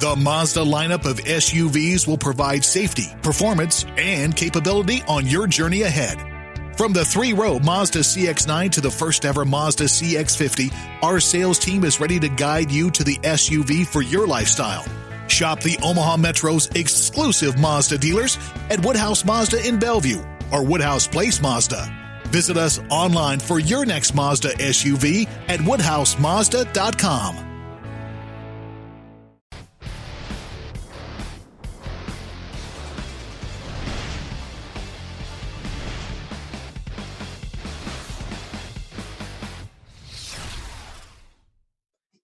The Mazda lineup of SUVs will provide safety, performance, and capability on your journey ahead. From the three-row Mazda CX-9 to the first-ever Mazda CX-50, our sales team is ready to guide you to the SUV for your lifestyle. Shop the Omaha Metro's exclusive Mazda dealers at Woodhouse Mazda in Bellevue or Woodhouse Place Mazda. Visit us online for your next Mazda SUV at woodhousemazda.com.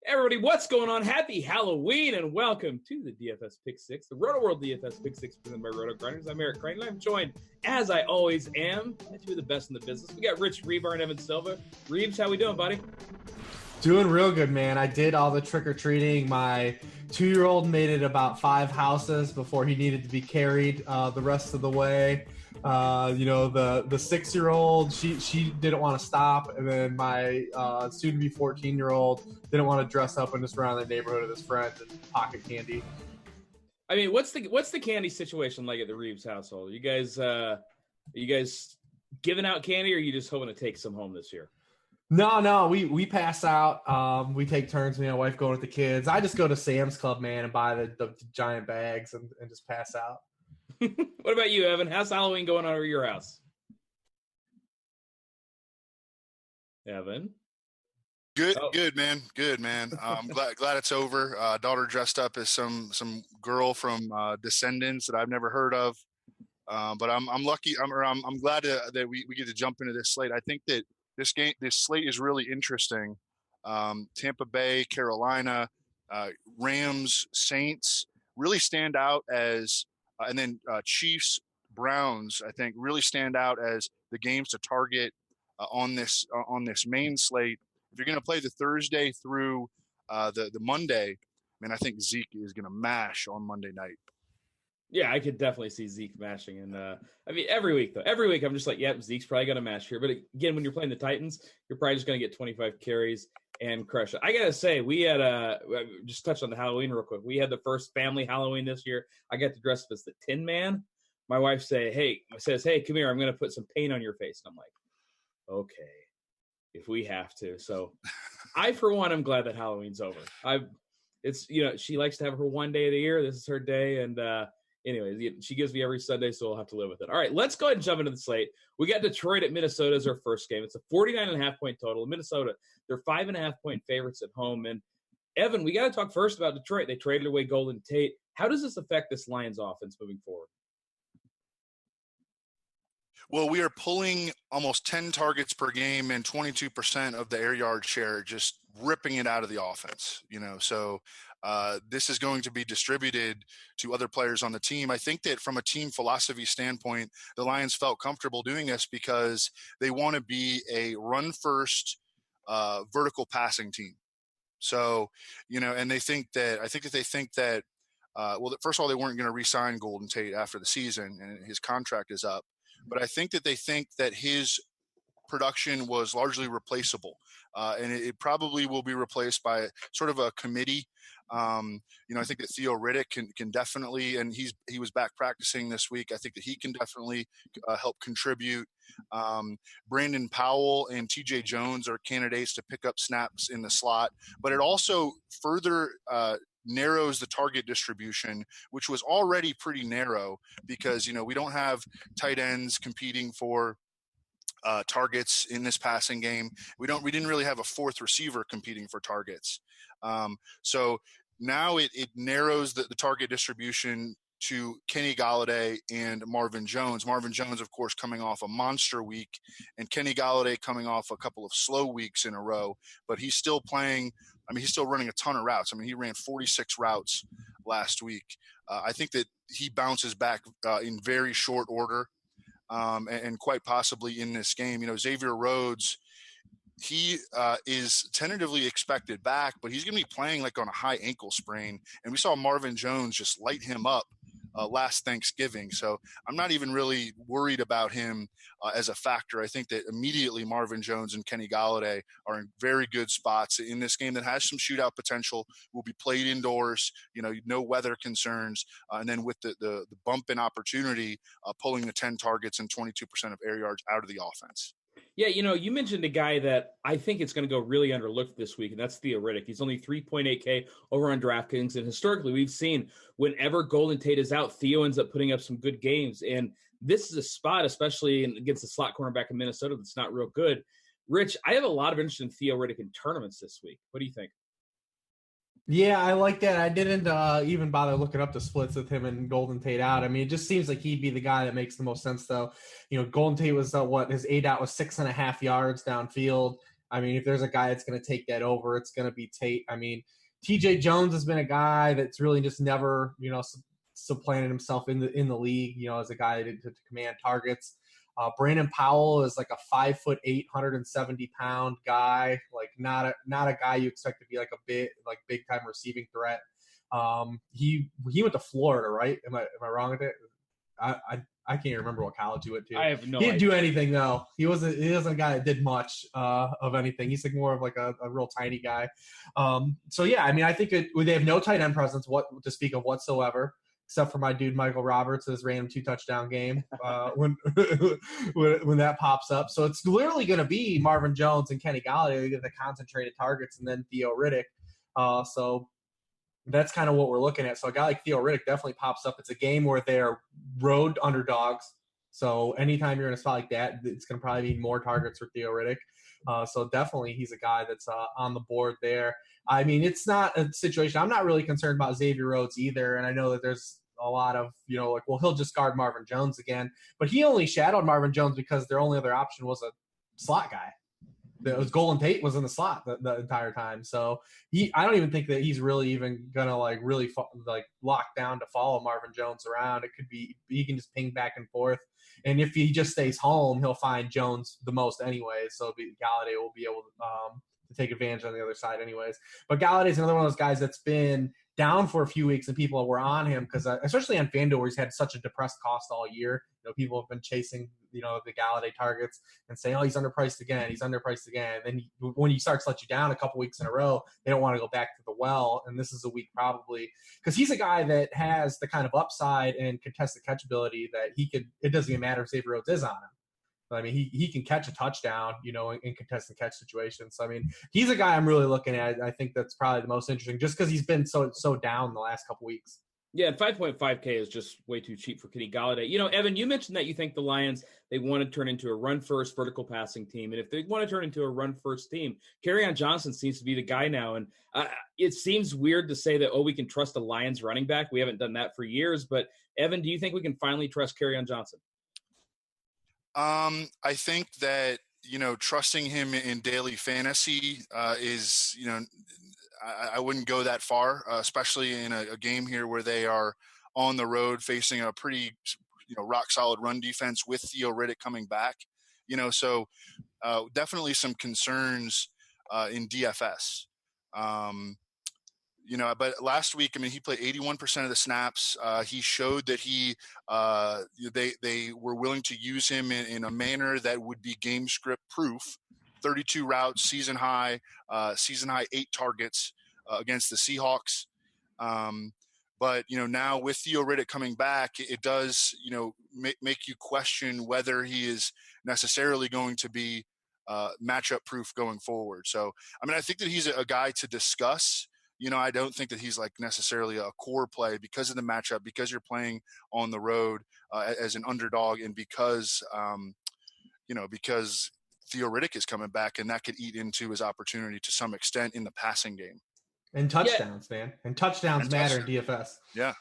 Everybody, what's going on? Happy Halloween and welcome to the DFS Pick 6, the RotoWorld DFS Pick 6 presented by RotoGrinders. I'm Eric Crane, and I'm joined, as I always am, by two of the best in the business. We got Rich Rebar and Evan Silva. Reeves, how we doing, buddy? Doing real good, man. I did all the trick-or-treating. My 2-year-old made it about 5 houses before he needed to be carried the rest of the way. The 6-year-old, she didn't want to stop, and then my soon-to-be 14-year-old didn't want to dress up and just run around the neighborhood with his friends and pocket candy. I mean, what's the candy situation like at the Reeves household? You guys giving out candy, or are you just hoping to take some home this year? No, we pass out. We take turns. My wife going with the kids. I just go to Sam's Club, man, and buy the giant bags and just pass out. What about you, Evan? How's Halloween going on over your house? Evan? Good, man. I'm glad it's over. Daughter dressed up as some girl from Descendants that I've never heard of. But I'm lucky. I'm glad that we get to jump into this slate. I think that this slate is really interesting. Tampa Bay, Carolina, Rams, Saints really stand out as. And then Chiefs, Browns, I think, really stand out as the games to target on this main slate. If you're going to play the Thursday through the Monday, I think Zeke is going to mash on Monday night. Yeah, I could definitely see Zeke mashing. And every week I'm just like, yep, Zeke's probably going to mash here. But again, when you're playing the Titans, you're probably just going to get 25 carries and crush it. I got to say, we had just touch on the Halloween real quick. We had the first family Halloween this year. I got to dress up as the Tin Man. My wife says, hey, come here. I'm going to put some paint on your face. And I'm like, okay, if we have to. So I, for one, I'm glad that Halloween's over. She likes to have her one day of the year. This is her day. And anyway, she gives me every Sunday, so we'll have to live with it. All right, let's go ahead and jump into the slate. We got Detroit at Minnesota as our first game. It's a 49.5-point total. Minnesota, they're 5.5-point favorites at home. And Evan, we got to talk first about Detroit. They traded away Golden Tate. How does this affect this Lions offense moving forward? Well, we are pulling almost 10 targets per game and 22% of the air yard share, just ripping it out of the offense. So this is going to be distributed to other players on the team. I think that from a team philosophy standpoint, the Lions felt comfortable doing this because they want to be a run-first vertical passing team. So, and they think that first of all, they weren't going to re-sign Golden Tate after the season, and his contract is up. But I think that they think that his production was largely replaceable, and it probably will be replaced by sort of a committee. I think that Theo Riddick can definitely, and he was back practicing this week. I think that he can definitely help contribute. Brandon Powell and TJ Jones are candidates to pick up snaps in the slot, but it also further narrows the target distribution, which was already pretty narrow because, we don't have tight ends competing for targets in this passing game. We didn't really have a fourth receiver competing for targets. So now it narrows the target distribution to Kenny Golladay and Marvin Jones. Marvin Jones, of course, coming off a monster week, and Kenny Golladay coming off a couple of slow weeks in a row, but he's still playing. He's still running a ton of routes. He ran 46 routes last week. I think that he bounces back in very short order and quite possibly in this game. Xavier Rhodes, he is tentatively expected back, but he's going to be playing like on a high ankle sprain. And we saw Marvin Jones just light him up last Thanksgiving. So I'm not even really worried about him as a factor. I think that immediately Marvin Jones and Kenny Golladay are in very good spots in this game that has some shootout potential, will be played indoors, no weather concerns. And then with the bump in opportunity, pulling the 10 targets and 22% of air yards out of the offense. Yeah, you mentioned a guy that I think it's going to go really underlooked this week, and that's Theo Riddick. He's only 3.8K over on DraftKings, and historically we've seen whenever Golden Tate is out, Theo ends up putting up some good games, and this is a spot, especially against the slot cornerback in Minnesota, that's not real good. Rich, I have a lot of interest in Theo Riddick in tournaments this week. What do you think? Yeah, I like that. I didn't even bother looking up the splits with him and Golden Tate out. I mean, it just seems like he'd be the guy that makes the most sense, though. Golden Tate was his ADOT was 6.5 yards downfield. I mean, if there's a guy that's going to take that over, it's going to be Tate. I mean, TJ Jones has been a guy that's really just never, supplanted himself in the league, as a guy to command targets. Brandon Powell is like a 5'8", 170-pound guy, like not a guy you expect to be like a big time receiving threat. He went to Florida, right? Am I wrong with it? I can't remember what college he went to. I have no He didn't idea. do anything though. He wasn't a guy that did much of anything. He's like more of like a real tiny guy. So yeah, I mean, I think they have no tight end presence to speak of whatsoever, except for my dude Michael Roberts' random 2-touchdown game when that pops up. So it's literally going to be Marvin Jones and Kenny Golladay who get the concentrated targets, and then Theo Riddick. So that's kind of what we're looking at. So a guy like Theo Riddick definitely pops up. It's a game where they're road underdogs. So anytime you're in a spot like that, it's going to probably be more targets for Theo Riddick. So definitely he's a guy that's on the board there. I mean, it's not a situation. I'm not really concerned about Xavier Rhodes either. And I know that there's a lot of, he'll just guard Marvin Jones again. But he only shadowed Marvin Jones because their only other option was a slot guy. It was Golden Tate was in the slot the entire time. So I don't even think that he's really even going to really lock down to follow Marvin Jones around. It could be he can just ping back and forth. And if he just stays home, he'll find Jones the most anyway. So Golladay will be able to take advantage on the other side anyways. But Galladay's another one of those guys that's been down for a few weeks, and people were on him because especially on FanDuel where he's had such a depressed cost all year. People have been chasing, the Galladay targets and saying, oh, he's underpriced again. And then when he starts to let you down a couple weeks in a row, they don't want to go back to the well. And this is a week probably because he's a guy that has the kind of upside and contested catch ability that it doesn't even matter if Xavier Rhodes is on him. I mean, he can catch a touchdown, in contested catch situations. So, I mean, he's a guy I'm really looking at. I think that's probably the most interesting just because he's been so down the last couple weeks. Yeah, and 5.5K is just way too cheap for Kenny Golladay. Evan, you mentioned that you think the Lions, they want to turn into a run-first vertical passing team. And if they want to turn into a run-first team, Kerryon Johnson seems to be the guy now. And it seems weird to say that, we can trust a Lions running back. We haven't done that for years. But, Evan, do you think we can finally trust Kerryon Johnson? I think that, trusting him in daily fantasy is, I wouldn't go that far, especially in a game here where they are on the road facing a pretty, rock solid run defense with Theo Riddick coming back. So definitely some concerns in DFS. But last week, I mean, he played 81% of the snaps. He showed that they were willing to use him in a manner that would be game script proof. 32 routes, season high 8 targets against the Seahawks. But now with Theo Riddick coming back, it does, make you question whether he is necessarily going to be matchup proof going forward. So, I mean, I think that he's a guy to discuss. I don't think that he's necessarily a core play because of the matchup, because you're playing on the road as an underdog, and because Theo Riddick is coming back, and that could eat into his opportunity to some extent in the passing game. And touchdowns, man. And touchdowns matter in DFS. Yeah.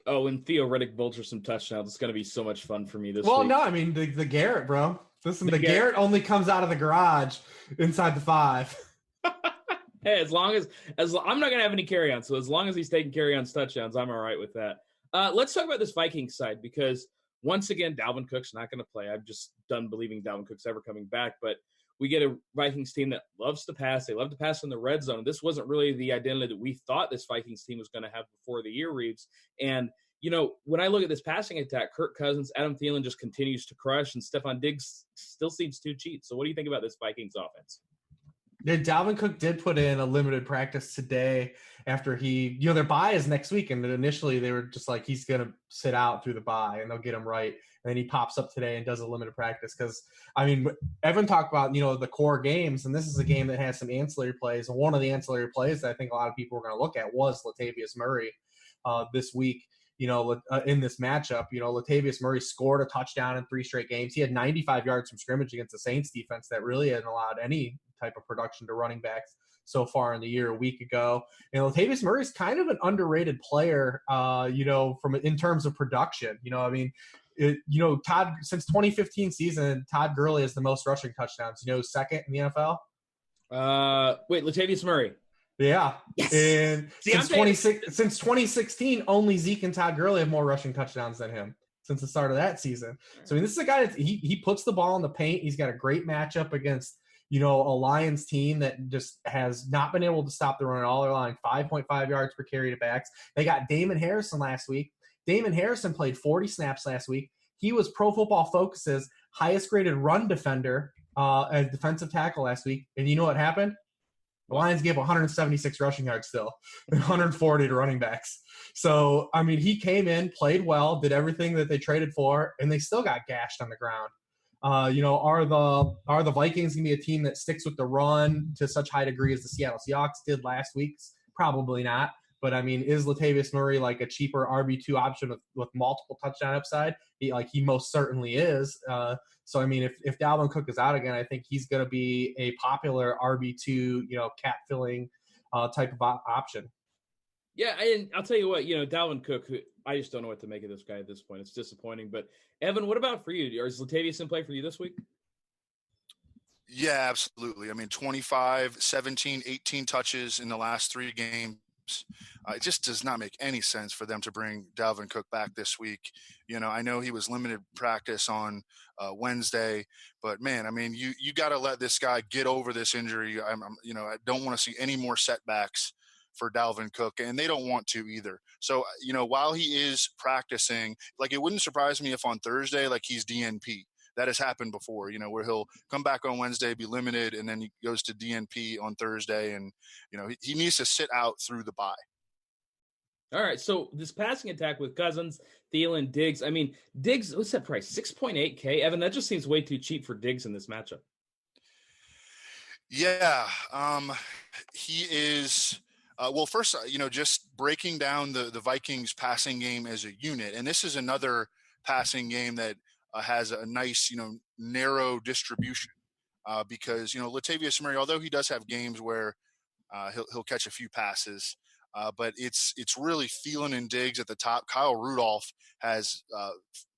Oh, and Theo Riddick vultures some touchdowns. It's going to be so much fun for me this week. Well, no, I mean, the Garrett, bro. Listen, the Garrett only comes out of the garage inside the 5. Hey, as long as I'm not going to have any carry-on, so as long as he's taking carry-ons touchdowns, I'm all right with that. Let's talk about this Vikings side because, once again, Dalvin Cook's not going to play. I'm just done believing Dalvin Cook's ever coming back, but we get a Vikings team that loves to pass. They love to pass in the red zone. This wasn't really the identity that we thought this Vikings team was going to have before the year, Reeves. And when I look at this passing attack, Kirk Cousins, Adam Thielen just continues to crush, and Stephon Diggs still seems too cheap. So what do you think about this Vikings offense? Yeah, Dalvin Cook did put in a limited practice today after their bye is next week. And initially they were just like, he's going to sit out through the bye and they'll get him right. And then he pops up today and does a limited practice. Cause Evan talked about, the core games, and this is a game that has some ancillary plays. And one of the ancillary plays that I think a lot of people were going to look at was Latavius Murray this week. In this matchup, Latavius Murray scored a touchdown in 3 straight games. He had 95 yards from scrimmage against the Saints defense that really hadn't allowed any type of production to running backs so far in the year. A week ago, Latavius Murray is kind of an underrated player, in terms of production. Todd, since 2015 season, Todd Gurley is the most rushing touchdowns. Second in the NFL. Latavius Murray. Yeah. Yes. And since 2016, only Zeke and Todd Gurley have more rushing touchdowns than him since the start of that season. So this is a guy that he puts the ball in the paint. He's got a great matchup against, a Lions team that just has not been able to stop the run at all. They're allowing 5.5 yards per carry to backs. They got Damon Harrison last week. Damon Harrison played 40 snaps last week. He was Pro Football Focus's highest graded run defender as defensive tackle last week. And you know what happened? The Lions gave 176 rushing yards still, and 140 to running backs. So, he came in, played well, did everything that they traded for, and they still got gashed on the ground. Are the Vikings going to be a team that sticks with the run to such high degree as the Seattle Seahawks did last week? Probably not. But, is Latavius Murray like a cheaper RB2 option with multiple touchdown upside? He most certainly is. So, if Dalvin Cook is out again, I think he's going to be a popular RB2, cap-filling type of option. Yeah, and I'll tell you what, Dalvin Cook, I just don't know what to make of this guy at this point. It's disappointing. But, Evan, what about for you? Is Latavius in play for you this week? Yeah, absolutely. 25, 17, 18 touches in the last 3 games. It just does not make any sense for them to bring Dalvin Cook back this week. I know he was limited practice on Wednesday, but man, you got to let this guy get over this injury. I don't want to see any more setbacks for Dalvin Cook, and they don't want to either. So, while he is practicing, it wouldn't surprise me if on Thursday, he's DNP. That has happened before, where he'll come back on Wednesday, be limited, and then he goes to DNP on Thursday. And, he needs to sit out through the bye. All right. So this passing attack with Cousins, Thielen, Diggs. Diggs, what's that price? 6.8K. Evan, that just seems way too cheap for Diggs in this matchup. Yeah. He is, first, just breaking down the Vikings passing game as a unit. And this is another passing game that, has a nice, narrow distribution because, Latavius Murray, although he does have games where he'll catch a few passes, but it's really Thielen and Diggs at the top. Kyle Rudolph has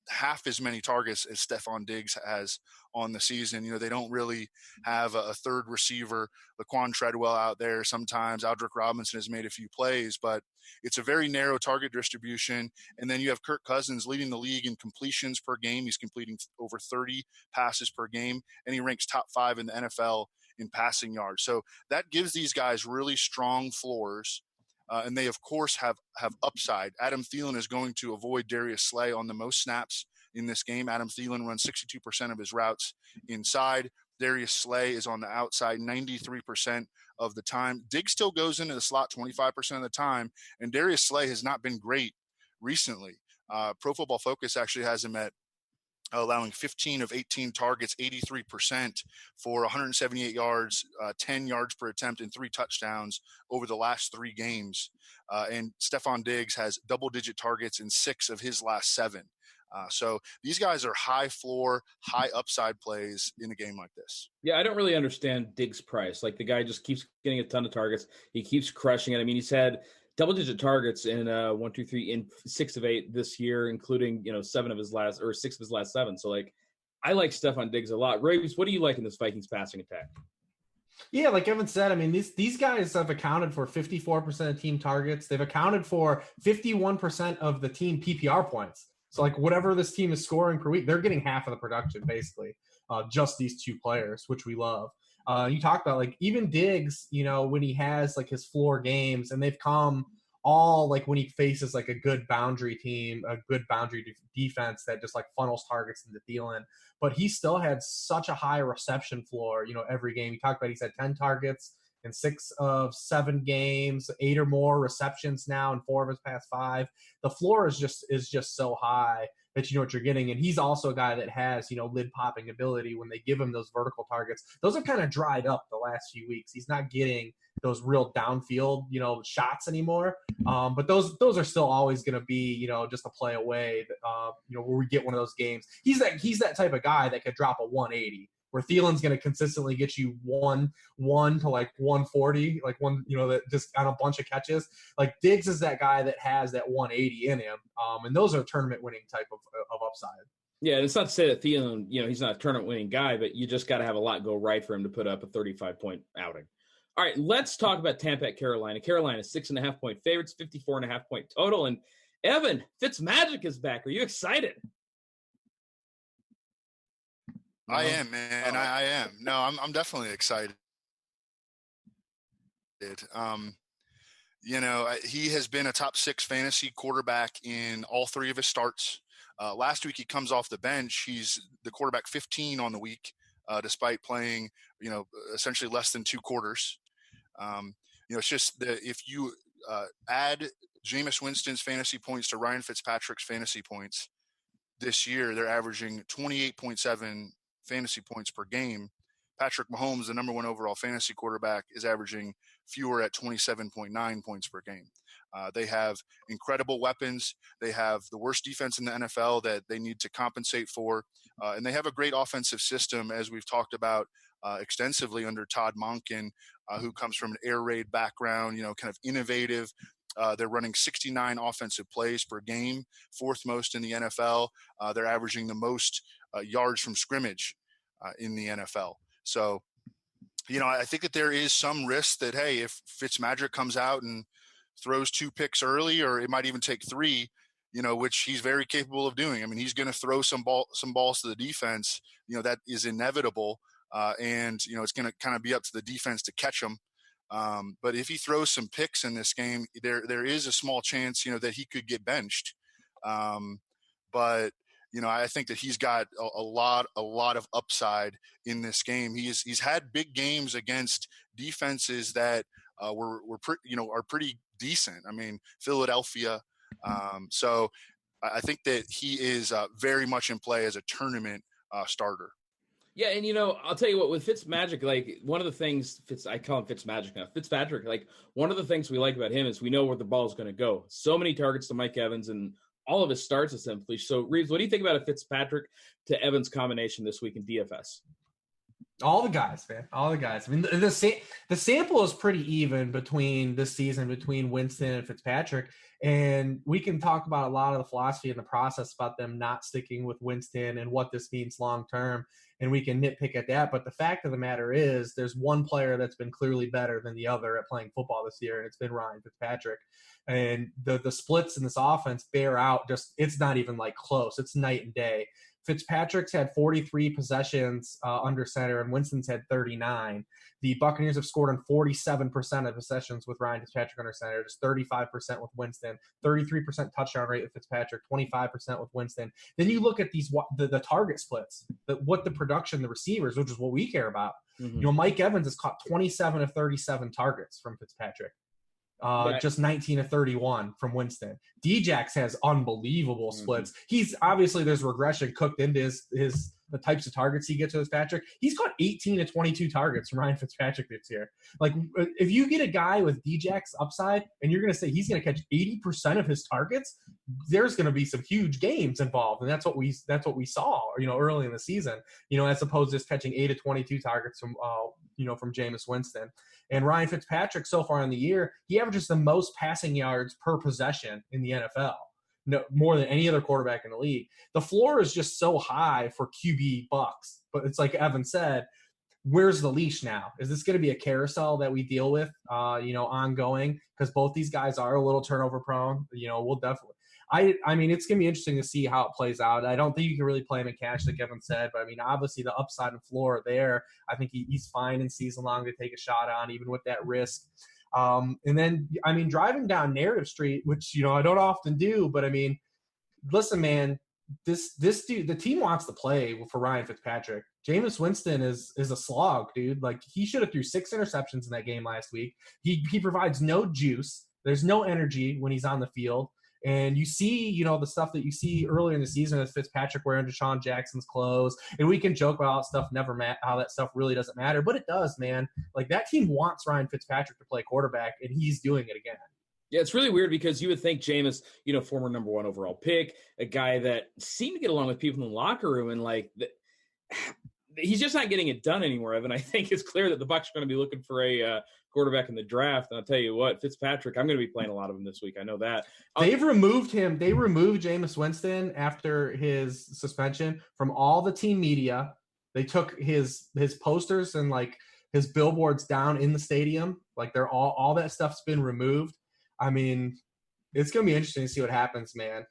half as many targets as Stephon Diggs has on the season. They don't really have a third receiver, Laquan Treadwell out there. Sometimes Aldrick Robinson has made a few plays, but it's a very narrow target distribution. And then you have Kirk Cousins leading the league in completions per game. He's completing over 30 passes per game, and he ranks top 5 in the NFL in passing yards. So that gives these guys really strong floors. And they, of course, have upside. Adam Thielen is going to avoid Darius Slay on the most snaps in this game. Adam Thielen runs 62% of his routes inside. Darius Slay is on the outside 93% of the time. Diggs still goes into the slot 25% of the time, and Darius Slay has not been great recently. Pro Football Focus actually has him at allowing 15 of 18 targets, 83% for 178 yards, 10 yards per attempt, and 3 touchdowns over the last 3 games. And Stephon Diggs has double-digit targets in 6 of his last 7. So these guys are high floor, high upside plays in a game like this. Yeah, I don't really understand Diggs' price. The guy just keeps getting a ton of targets. He keeps crushing it. He's had double-digit targets in 6 of 8 this year, including 6 of his last 7. So I like Stephon Diggs a lot. Raves, what do you like in this Vikings passing attack? Yeah, like Evan said, these guys have accounted for 54% of team targets. They've accounted for 51% of the team PPR points. So whatever this team is scoring per week, they're getting half of the production basically. Just these 2 players, which we love. You talked about even Diggs, when he has his floor games, and they've come all like when he faces like a good boundary team, a good boundary defense that just like funnels targets into Thielen. But he still had such a high reception floor, every game. He talked about he's had 10 targets in 6 of 7 games, 8 or more receptions now in 4 of his past 5. The floor is just so high that you know what you're getting. And he's also a guy that has, lid popping ability when they give him those vertical targets. Those have kind of dried up the last few weeks. He's not getting those real downfield, shots anymore. But those are still always going to be, just a play away, where we get one of those games. He's that type of guy that could drop a 180, where Thielen's going to consistently get you 1 to like 140, like one, that just on a bunch of catches. Like Diggs is that guy that has that 180 in him. And those are tournament winning type of upside. Yeah, and it's not to say that Thielen, he's not a tournament winning guy, but you just got to have a lot go right for him to put up a 35-point outing. All right, let's talk about Tampa at Carolina. Carolina 6.5-point favorites, 54.5-point total. And Evan, Fitzmagic is back. Are you excited? I am, man. I am. No, I'm definitely excited. He has been a top 6 fantasy quarterback in all 3 of his starts. Last week he comes off the bench. He's the quarterback 15 on the week, despite playing, essentially less than 2 quarters. It's just that if you add Jameis Winston's fantasy points to Ryan Fitzpatrick's fantasy points this year, they're averaging 28.7 fantasy points per game. Patrick Mahomes, the number 1 overall fantasy quarterback, is averaging fewer at 27.9 points per game. They have incredible weapons. They have the worst defense in the NFL that they need to compensate for. And they have a great offensive system, as we've talked about extensively under Todd Monken, who comes from an air raid background, kind of innovative. They're running 69 offensive plays per game, 4th most in the NFL. They're averaging the most yards from scrimmage in the NFL. So, I think that there is some risk that, hey, if Fitzmagic comes out and throws 2 picks early, or it might even take 3, which he's very capable of doing. I mean, he's going to throw some balls to the defense. That is inevitable. And it's going to kind of be up to the defense to catch him. But if he throws some picks in this game, there is a small chance, that he could get benched. But I think that he's got a lot of upside in this game. He's had big games against defenses that are pretty decent. I mean, Philadelphia. So I think that he is very much in play as a tournament starter. Yeah, and I'll tell you what, with Fitzmagic, like one of the things I call him Fitzmagic now. Fitzpatrick, like one of the things we like about him is we know where the ball is going to go. So many targets to Mike Evans and all of his starts essentially. So Reeves, what do you think about a Fitzpatrick to Evans combination this week in DFS? All the guys, man. All the guys. I mean, the sample is pretty even between this season between Winston and Fitzpatrick, and we can talk about a lot of the philosophy and the process about them not sticking with Winston and what this means long term, and we can nitpick at that. But the fact of the matter is, there's one player that's been clearly better than the other at playing football this year, and it's been Ryan Fitzpatrick. And the splits in this offense bear out. It's not even like close. It's night and day. Fitzpatrick's had 43 possessions under center, and Winston's had 39. The Buccaneers have scored on 47% of possessions with Ryan Fitzpatrick under center, just 35% with Winston, 33% touchdown rate with Fitzpatrick, 25% with Winston. Then you look at the target splits, what the production, the receivers, which is what we care about. Mm-hmm. Mike Evans has caught 27 of 37 targets from Fitzpatrick. Just 19 of 31 from Winston. Djax has unbelievable splits. He's obviously, there's regression cooked into the types of targets he gets with Fitzpatrick. He's got 18 to 22 targets from Ryan Fitzpatrick this year. Like, if you get a guy with Djax upside and you're going to say he's going to catch 80% of his targets, there's going to be some huge games involved, and that's what we saw, early in the season. As opposed to just catching 8 to 22 targets from Jameis Winston. And Ryan Fitzpatrick, so far in the year, he averages the most passing yards per possession in the NFL, more than any other quarterback in the league. The floor is just so high for QB bucks. But it's like Evan said, where's the leash now? Is this going to be a carousel that we deal with, ongoing? Because both these guys are a little turnover prone. We'll definitely. I mean, it's going to be interesting to see how it plays out. I don't think you can really play him in cash, like Kevin said, but I mean, obviously the upside and floor are there. I think he's fine in season long to take a shot on, even with that risk. And then, I mean, driving down Narrative Street, which, you know, I don't often do, but I mean, listen, man, this dude, the team wants to play for Ryan Fitzpatrick. Jameis Winston is a slog, dude. Like, he should have threw 6 interceptions in that game last week. He provides no juice. There's no energy when he's on the field. And you see, you know, the stuff that you see earlier in the season with Fitzpatrick wearing Deshaun Jackson's clothes. And we can joke about how that stuff really doesn't matter, but it does, man. Like, that team wants Ryan Fitzpatrick to play quarterback, and he's doing it again. Yeah, it's really weird because you would think Jameis, you know, former number 1 overall pick, a guy that seemed to get along with people in the locker room, and like he's just not getting it done anymore. Evan, I think it's clear that the Bucs are going to be looking for a quarterback in the draft. And I'll tell you what, Fitzpatrick, I'm going to be playing a lot of him this week. I know that. They've removed him. They removed Jameis Winston after his suspension from all the team media. They took his posters and like his billboards down in the stadium. Like, they're all that stuff's been removed. I mean, it's going to be interesting to see what happens, man.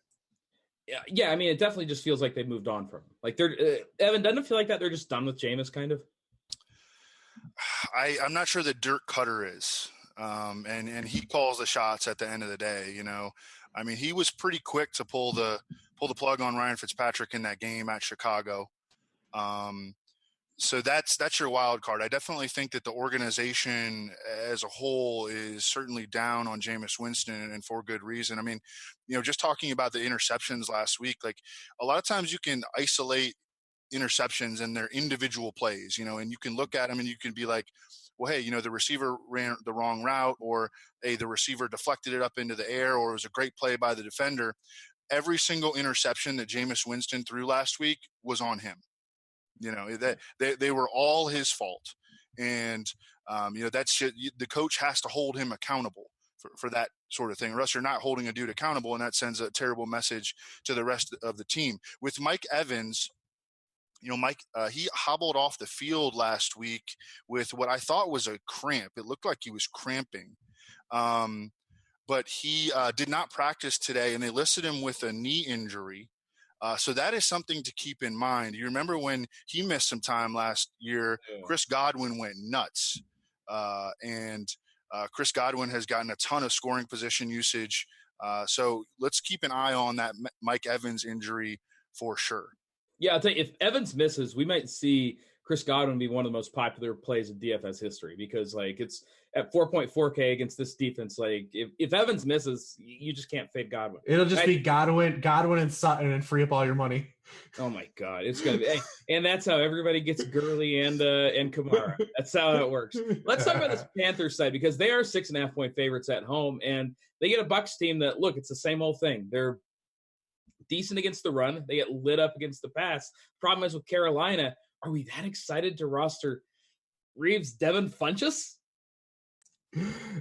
Yeah. I mean, it definitely just feels like they've moved on from him. Like, they're Evan, doesn't it feel like that they're just done with Jameis, kind of? I'm not sure that Dirk Cutter is, and he calls the shots at the end of the day. You know, I mean, he was pretty quick to pull the plug on Ryan Fitzpatrick in that game at Chicago. So that's your wild card. I definitely think that the organization as a whole is certainly down on Jameis Winston, and for good reason. I mean, you know, just talking about the interceptions last week, like, a lot of times you can isolate interceptions and their individual plays, you know, and you can look at them and you can be like, well, hey, you know, the receiver ran the wrong route, or hey, the receiver deflected it up into the air, or it was a great play by the defender. Every single interception that Jameis Winston threw last week was on him. You know, that they were all his fault. And, you know, that's just, the coach has to hold him accountable for that sort of thing, or else you're not holding a dude accountable, and that sends a terrible message to the rest of the team. With Mike Evans, you know, Mike, he hobbled off the field last week with what I thought was a cramp. It looked like he was cramping. But he did not practice today, and they listed him with a knee injury. So that is something to keep in mind. You remember when he missed some time last year, Chris Godwin went nuts. And Chris Godwin has gotten a ton of scoring position usage. So let's keep an eye on that Mike Evans injury for sure. Yeah, I'll tell you, if Evans misses, we might see Chris Godwin be one of the most popular plays in DFS history, because like it's at 4.4K against this defense. Like if Evans misses, you just can't fade Godwin. It'll just be Godwin and Sutton, and free up all your money. Oh my God, it's gonna be, and that's how everybody gets Gurley and Kamara. That's how it works. Let's talk about this Panthers side, because they are 6.5-point favorites at home, and they get a Bucs team that, look, it's the same old thing. They're decent against the run. They get lit up against the pass. Problem is with Carolina, are we that excited to roster Reeves, Devin Funchess?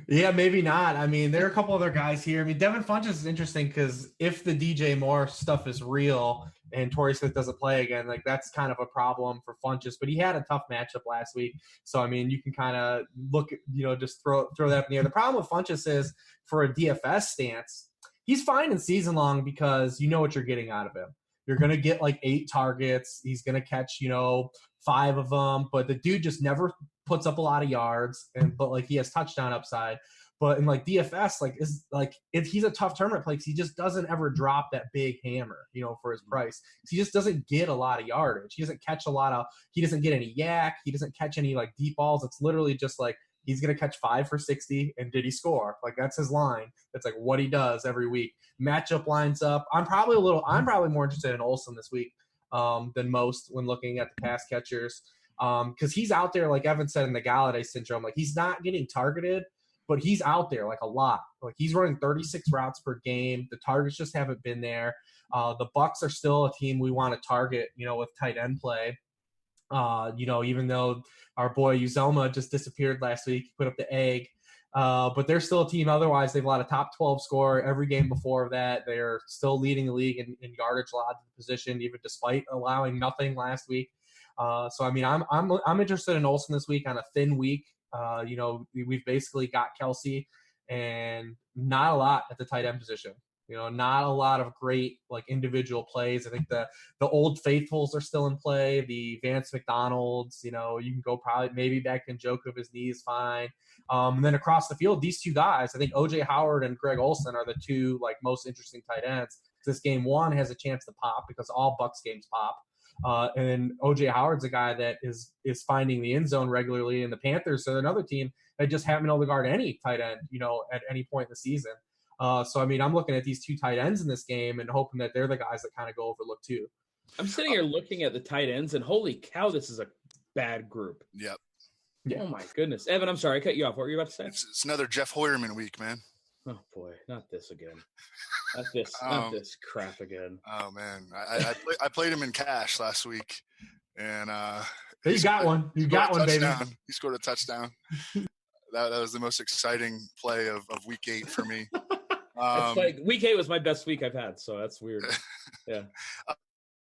Yeah, maybe not. I mean, there are a couple other guys here. I mean, Devin Funchess is interesting because if the DJ Moore stuff is real and Torrey Smith doesn't play again, like, that's kind of a problem for Funchess. But he had a tough matchup last week. So, I mean, you can kind of look, you know, just throw that up in the air. The problem with Funchess is, for a DFS stance, he's fine in season long because you know what you're getting out of him. You're going to get like 8 targets. He's going to catch, you know, 5 of them. But the dude just never puts up a lot of yards. But like, he has touchdown upside. But in like DFS, he's a tough tournament play because he just doesn't ever drop that big hammer, you know, for his price. He just doesn't get a lot of yardage. He doesn't catch he doesn't get any yak. He doesn't catch any like deep balls. It's literally just like, he's going to catch 5 for 60, and did he score? Like, that's his line. That's like what he does every week. Matchup lines up. I'm probably more interested in Olsen this week than most when looking at the pass catchers, because he's out there, like Evan said, in the Galladay syndrome. Like, he's not getting targeted, but he's out there like a lot. Like, he's running 36 routes per game. The targets just haven't been there. The Bucs are still a team we want to target, you know, with tight end play. You know, even though our boy Uzoma just disappeared last week, he put up the egg. But they're still a team. Otherwise, they've allowed a top 12 score every game before that. They're still leading the league in yardage allowed to the position, even despite allowing nothing last week. So, I mean, I'm interested in Olsen this week on a thin week. You know, we've basically got Kelsey and not a lot at the tight end position. Not a lot of great like individual plays. I think the old faithfuls are still in play. The Vance McDonalds, you can go probably maybe back to Njoku if his knee is fine. And then across the field, these two guys, I think OJ Howard and Greg Olsen are the two like most interesting tight ends. This game one has a chance to pop because all Bucs games pop. And OJ Howard's a guy that is finding the end zone regularly, and the Panthers are another team that just haven't been able to guard any tight end, at any point in the season. So, I mean, I'm looking at these two tight ends in this game and hoping that they're the guys that kind of go overlooked too. I'm sitting here looking at the tight ends, and holy cow, this is a bad group. Yep. Yeah. Oh, my goodness. Evan, I'm sorry. I cut you off. What were you about to say? It's another Jeff Hoyerman week, man. Oh, boy. Not this again. Not this crap again. Oh, man. I played him in cash last week, and you got one. You got one, baby. He scored a touchdown. That was the most exciting play of week 8 for me. Week 8 was my best week I've had, so that's weird. Yeah.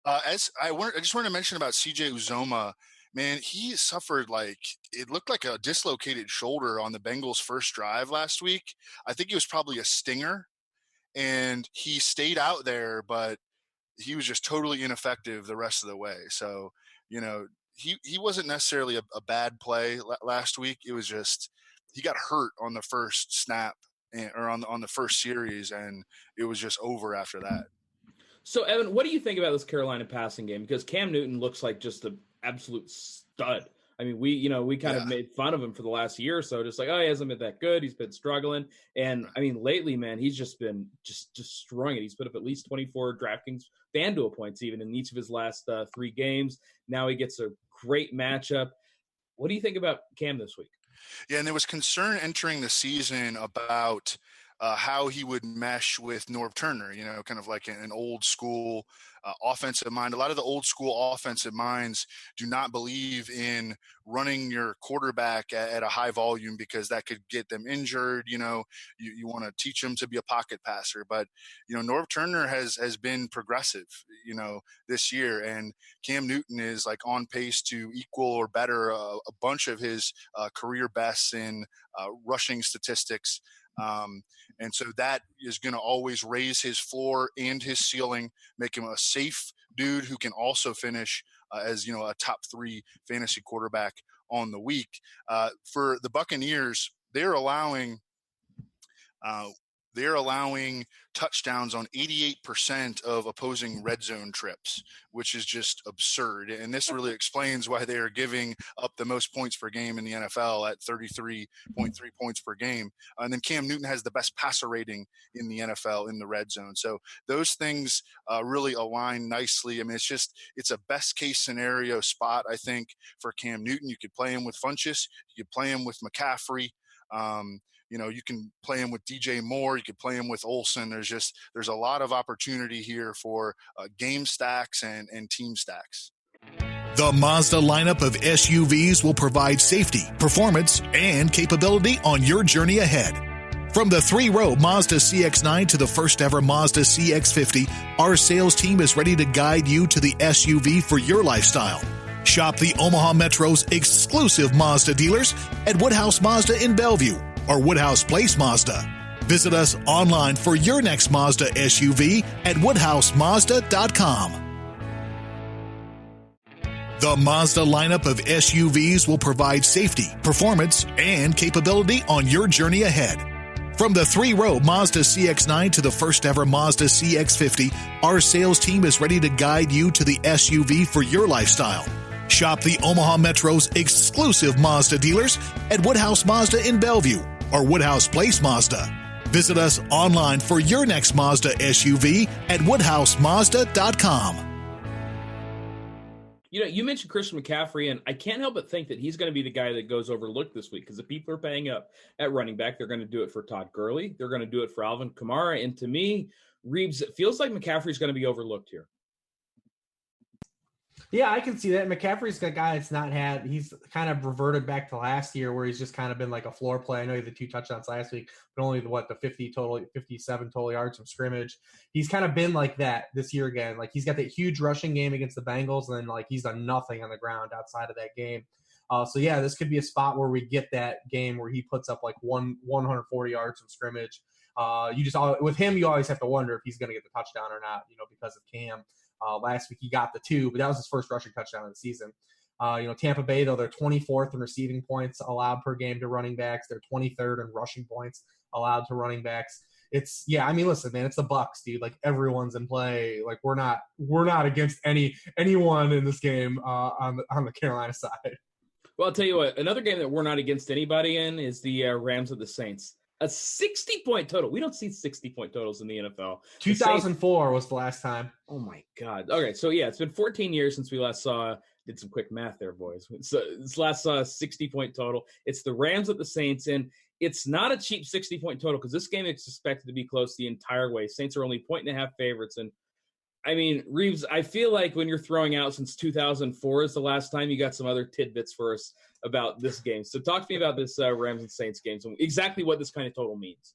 I just wanted to mention about CJ Uzomah. Man, he suffered it looked like a dislocated shoulder on the Bengals' first drive last week. I think it was probably a stinger, and he stayed out there, but he was just totally ineffective the rest of the way. So, he wasn't necessarily a bad play last week. It was just he got hurt on the first snap or on the first series, and it was just over after that. So, Evan, what do you think about this Carolina passing game? Because Cam Newton looks like just an absolute stud. I mean, we kind of made fun of him for the last year or so, just like, oh, he hasn't been that good. He's been struggling. And, I mean, lately, man, he's just been just destroying it. He's put up at least 24 DraftKings FanDuel points even in each of his last 3 games. Now he gets a great matchup. What do you think about Cam this week? Yeah, and there was concern entering the season about how he would mesh with Norv Turner, kind of like an old school offensive mind. A lot of the old school offensive minds do not believe in running your quarterback at a high volume because that could get them injured. You want to teach them to be a pocket passer. But, Norv Turner has been progressive, this year. And Cam Newton is on pace to equal or better a bunch of his career bests in rushing statistics. And so that is going to always raise his floor and his ceiling, make him a safe dude who can also finish as, a top 3 fantasy quarterback on the week. For the Buccaneers, they're allowing touchdowns on 88% of opposing red zone trips, which is just absurd. And this really explains why they are giving up the most points per game in the NFL at 33.3 points per game. And then Cam Newton has the best passer rating in the NFL in the red zone. So those things really align nicely. I mean, it's a best case scenario spot, I think, for Cam Newton. You could play him with Funchess. You could play him with McCaffrey. You can play him with DJ Moore. You could play him with Olsen. There's a lot of opportunity here for game stacks and team stacks. The Mazda lineup of SUVs will provide safety, performance, and capability on your journey ahead. From the 3-row Mazda CX-9 to the first ever Mazda CX-50, our sales team is ready to guide you to the SUV for your lifestyle. Shop the Omaha Metro's exclusive Mazda dealers at Woodhouse Mazda in Bellevue or Woodhouse Place Mazda. Visit us online for your next Mazda SUV at woodhousemazda.com. The Mazda lineup of SUVs will provide safety, performance, and capability on your journey ahead. From the 3-row Mazda CX-9 to the first ever Mazda CX-50, our sales team is ready to guide you to the SUV for your lifestyle. Shop the Omaha Metro's exclusive Mazda dealers at Woodhouse Mazda in Bellevue or Woodhouse Place Mazda. Visit us online for your next Mazda SUV at woodhousemazda.com. You mentioned Christian McCaffrey, and I can't help but think that he's going to be the guy that goes overlooked this week because the people are paying up at running back. They're going to do it for Todd Gurley. They're going to do it for Alvin Kamara. And to me, Reeves, it feels like McCaffrey's going to be overlooked here. Yeah, I can see that. McCaffrey's a guy that's he's kind of reverted back to last year where he's just kind of been like a floor play. I know he had the 2 touchdowns last week, but only the 57 total yards from scrimmage. He's kind of been like that this year again. Like he's got that huge rushing game against the Bengals, and then he's done nothing on the ground outside of that game. So yeah, this could be a spot where we get that game where he puts up 140 yards from scrimmage. With him, you always have to wonder if he's going to get the touchdown or not, because of Cam. Last week he got the 2, but that was his first rushing touchdown of the season. Tampa Bay, though, they're 24th in receiving points allowed per game to running backs. They're 23rd in rushing points allowed to running backs. Listen, man, it's the Bucs, dude. Like, everyone's in play. Like, we're not against anyone in this game on the Carolina side. Well, I'll tell you what, another game that we're not against anybody in is the Rams at the Saints. A 60-point total. We don't see 60-point totals in the NFL. 2004 was the last time. Oh, my God. Okay, so, yeah, it's been 14 years since we last saw – did some quick math there, boys. So this last saw a 60-point total. It's the Rams at the Saints, and it's not a cheap 60-point total because this game is expected to be close the entire way. Saints are only 1.5 favorites, and I mean, Reeves, I feel like when you're throwing out since 2004 is the last time, you got some other tidbits for us about this game. So talk to me about this Rams and Saints game, so exactly what this kind of total means.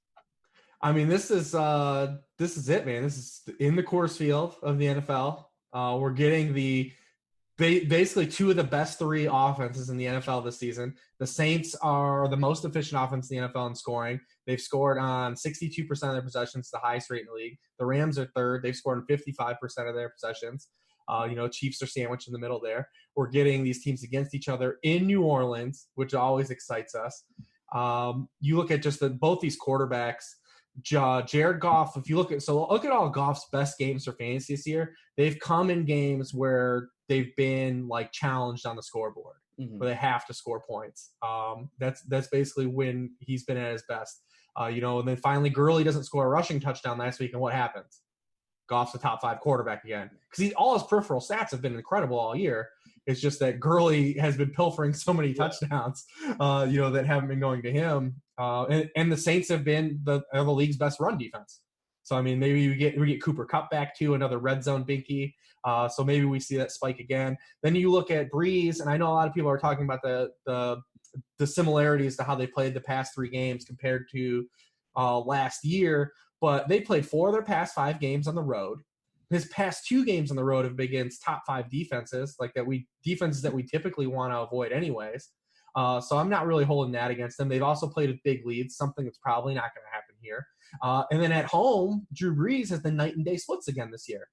I mean, this is it, man. This is in the Coors Field of the NFL. We're getting basically two of the best 3 offenses in the NFL this season. The Saints are the most efficient offense in the NFL in scoring. They've scored on 62% of their possessions, the highest rate in the league. The Rams are 3rd. They've scored on 55% of their possessions. Chiefs are sandwiched in the middle there. We're getting these teams against each other in New Orleans, which always excites us. You look at just both these quarterbacks. Jared Goff, look at all Goff's best games for fantasy this year. They've come in games where they've been like challenged on the scoreboard, where they have to score points. That's basically when he's been at his best. And then finally Gurley doesn't score a rushing touchdown last week, and what happens? Goff's the top 5 quarterback again, because all his peripheral stats have been incredible all year. It's just that Gurley has been pilfering so many touchdowns, that haven't been going to him. And the Saints have been the league's best run defense. So, I mean, maybe we get Cooper Kupp back too, another red zone binky. So maybe we see that spike again. Then you look at Breeze, and I know a lot of people are talking about the similarities to how they played the past 3 games compared to last year, but they played 4 of their past 5 games on the road. His past 2 games on the road have been against top 5 defenses, defenses that we typically want to avoid anyways. So I'm not really holding that against them. They've also played with big leads, something that's probably not going to happen here. And then at home, Drew Brees has the night and day splits again this year.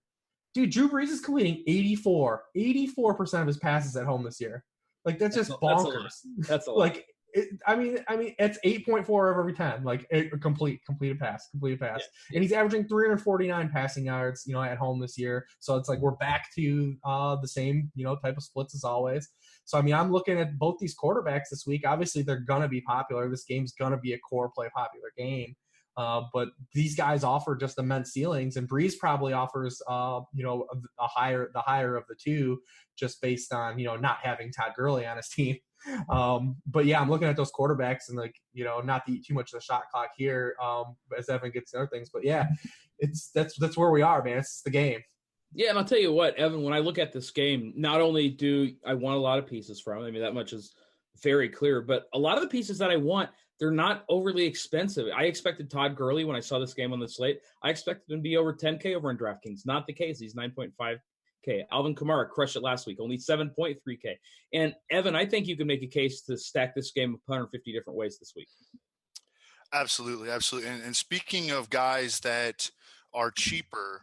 Dude, Drew Brees is completing 84% of his passes at home this year. Like, that's just bonkers. That's a lot. I mean, it's 8.4 of every 10, completed pass. Yeah. And he's averaging 349 passing yards, at home this year. So it's like we're back to the same, type of splits as always. So, I mean, I'm looking at both these quarterbacks this week. Obviously, they're going to be popular. This game's going to be a core play popular game. But these guys offer just immense ceilings, and Breeze probably offers, the higher of the two, just based on, not having Todd Gurley on his team. But yeah, I'm looking at those quarterbacks and not to eat too much of the shot clock here, as Evan gets to other things. But yeah, that's where we are, man. It's the game. Yeah, and I'll tell you what, Evan, when I look at this game, not only do I want a lot of pieces from, I mean, that much is very clear, but a lot of the pieces that I want, they're not overly expensive. I expected Todd Gurley when I saw this game on the slate. I expected him to be over 10K over in DraftKings. Not the case. He's 9.5K. Alvin Kamara crushed it last week, only 7.3K. And Evan, I think you can make a case to stack this game 150 different ways this week. Absolutely. And speaking of guys that are cheaper,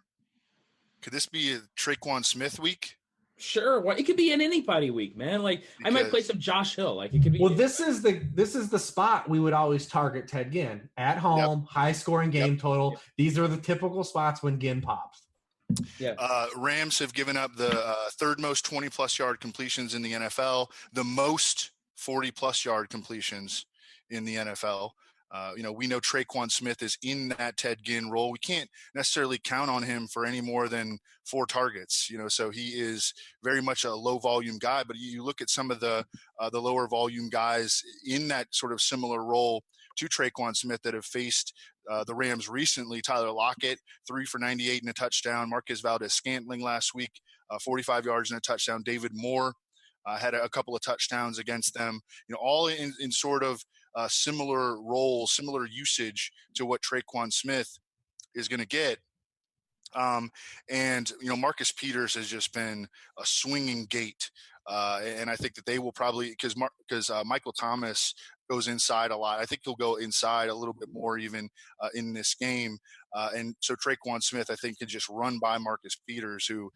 could this be a Traquan Smith week? Sure. Well, it could be an anybody week, man. I might play some Josh Hill. It could be. Well, this is the spot we would always target Ted Ginn at home, high scoring game total. Yep. These are the typical spots when Ginn pops. Yeah. Rams have given up the 3rd most 20+ yard completions in the NFL, the most 40+ yard completions in the NFL. We know Traquan Smith is in that Ted Ginn role. We can't necessarily count on him for any more than 4 targets, so he is very much a low volume guy. But you look at some of the lower volume guys in that sort of similar role to Traquan Smith that have faced the Rams recently. Tyler Lockett, 3 for 98 and a touchdown. Marquez Valdez-Scantling last week, 45 yards and a touchdown. David Moore had a couple of touchdowns against them, all in sort of similar roles, similar usage to what Traquan Smith is going to get. Marcus Peters has just been a swinging gate. And I think that they will probably, because Michael Thomas goes inside a lot. I think he'll go inside a little bit more even in this game. And so Traquan Smith, I think, can just run by Marcus Peters, who,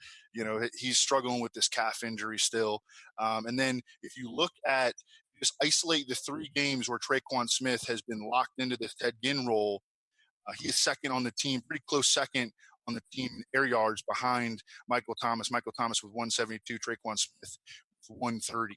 he's struggling with this calf injury still. And then if you look at just isolate the 3 games where Traquan Smith has been locked into this Ted Ginn role, he is second on the team, pretty close second on the team in air yards behind Michael Thomas. Michael Thomas with 172, Traquan Smith with 130.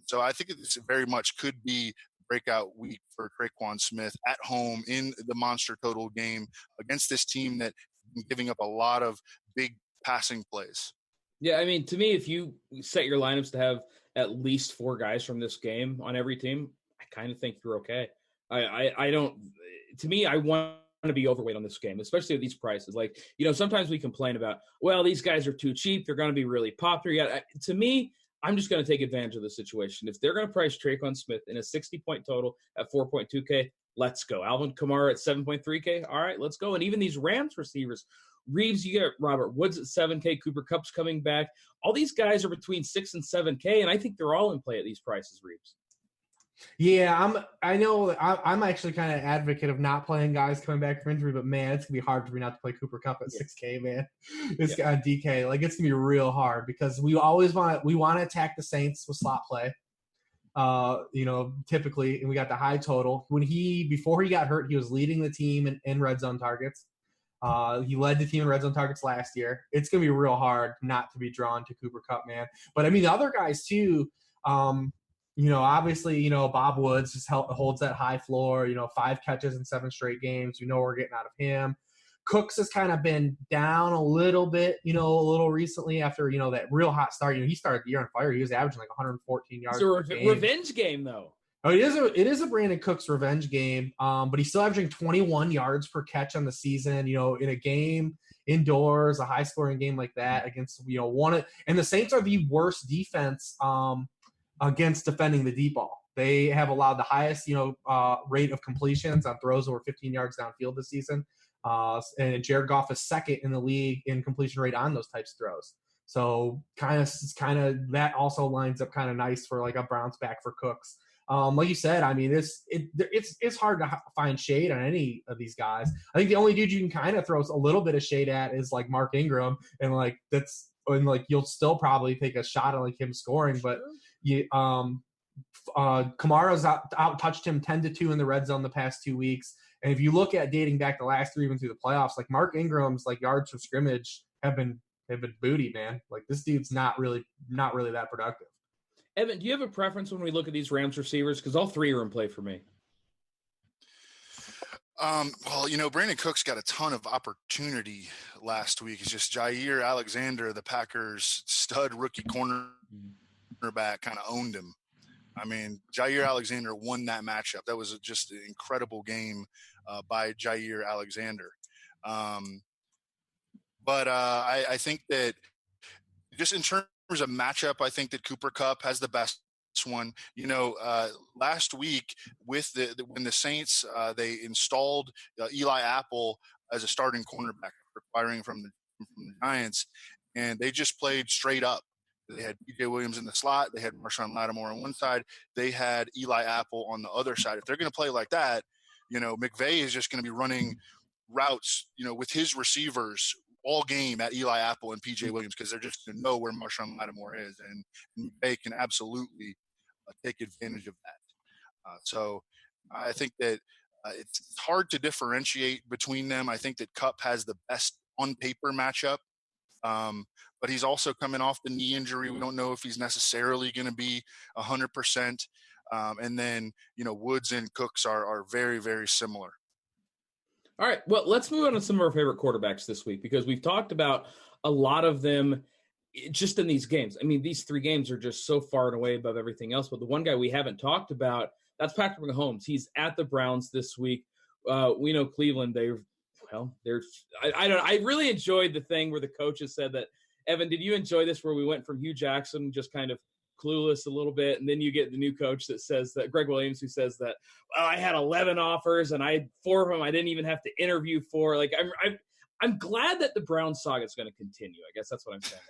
So I think it very much could be breakout week for Traquan Smith at home in the monster total game against this team that is giving up a lot of big passing plays. Yeah, I mean, to me, if you set your lineups to have at least 4 guys from this game on every team, I kind of think you're okay. I don't – to me, I want to be overweight on this game, especially at these prices. Like, sometimes we complain about, well, these guys are too cheap. They're going to be really popular. To me, I'm just going to take advantage of the situation. If they're going to price Traquan Smith in a 60-point total at 4.2K, let's go. Alvin Kamara at 7.3K, all right, let's go. And even these Rams receivers, Reeves, you get Robert Woods at 7K, Cooper Kupp's coming back. All these guys are between 6 and 7K, and I think they're all in play at these prices, Reeves. Yeah, I'm actually kind of advocate of not playing guys coming back from injury, but man, it's gonna be hard for me not to play Cooper Kupp at 6K, man. This guy DK, like it's gonna be real hard because we want to attack the Saints with slot play. Typically, and we got the high total. Before he got hurt, he was leading the team in red zone targets. He led the team in red zone targets last year. It's gonna be real hard not to be drawn to Cooper Kupp, man. But I mean, the other guys too. Obviously, Bob Woods just holds that high floor, 5 catches in 7 straight games. We know what we're getting out of him. Cooks has kind of been down a little bit, a little recently after, that real hot start. He started the year on fire. He was averaging like 114 yards. It's a revenge game, though. Oh, it is a Brandon Cooks revenge game, but he's still averaging 21 yards per catch on the season, in a game indoors, a high-scoring game like that against, and the Saints are the worst defense against defending the deep ball. They have allowed the highest, rate of completions on throws over 15 yards downfield this season. And Jared Goff is second in the league in completion rate on those types of throws. So kind of that also lines up kind of nice for like a bounce back for Cooks. Like you said, I mean, it's hard to find shade on any of these guys. I think the only dude you can kind of throw a little bit of shade at is like Mark Ingram, and you'll still probably take a shot at like him scoring, but Kamara's out touched him 10-2 in the red zone the past 2 weeks. And if you look at dating back the last 3 even through the playoffs, like Mark Ingram's like yards from scrimmage have been booty, man. Like this dude's not really that productive. Evan, do you have a preference when we look at these Rams receivers? Because all 3 are in play for me. Brandon Cooks got a ton of opportunity last week. It's just Jair Alexander, the Packers' stud rookie cornerback, kind of owned him. I mean, Jair Alexander won that matchup. That was just an incredible game by Jair Alexander. But I think that just in terms of matchup, I think that Cooper Kupp has the best one. Last week with when the Saints they installed Eli Apple as a starting cornerback, acquiring from the Giants, and they just played straight up. They had PJ Williams in the slot. They had Marshawn Lattimore on one side. They had Eli Apple on the other side. If they're going to play like that, McVay is just going to be running routes, with his receivers all game at Eli Apple and PJ Williams because they're just going to know where Marshawn Lattimore is, and McVay can absolutely take advantage of that. So I think that it's hard to differentiate between them. I think that Kupp has the best on paper matchup. But he's also coming off the knee injury. We don't know if he's necessarily going to be 100%. And then, Woods and Cooks are very, very similar. All right. Well, let's move on to some of our favorite quarterbacks this week because we've talked about a lot of them just in these games. I mean, these 3 games are just so far and away above everything else. But the one guy we haven't talked about, that's Patrick Mahomes. He's at the Browns this week. We know Cleveland, I really enjoyed the thing where the coaches said that, Evan, did you enjoy this where we went from Hugh Jackson just kind of clueless a little bit, and then you get the new coach that says that, Greg Williams, who says that, well, I had 11 offers and I had 4 of them I didn't even have to interview for. Like, I'm glad that the Browns saga is going to continue. I guess that's what I'm saying.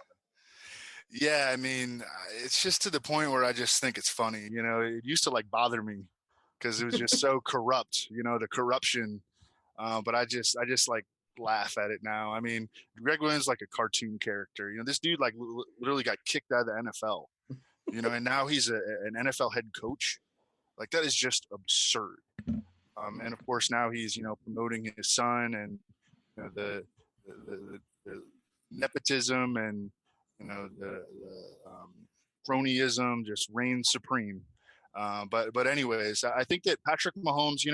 Yeah, I mean, it's just to the point where I just think it's funny. It used to like bother me because it was just so corrupt. The corruption. But I just like laugh at it now. I mean, Greg Williams is like a cartoon character. This dude like literally got kicked out of the NFL. And now he's an NFL head coach. Like that is just absurd. And of course now he's promoting his son and the nepotism and the cronyism just reigns supreme. But anyways, I think that Patrick Mahomes,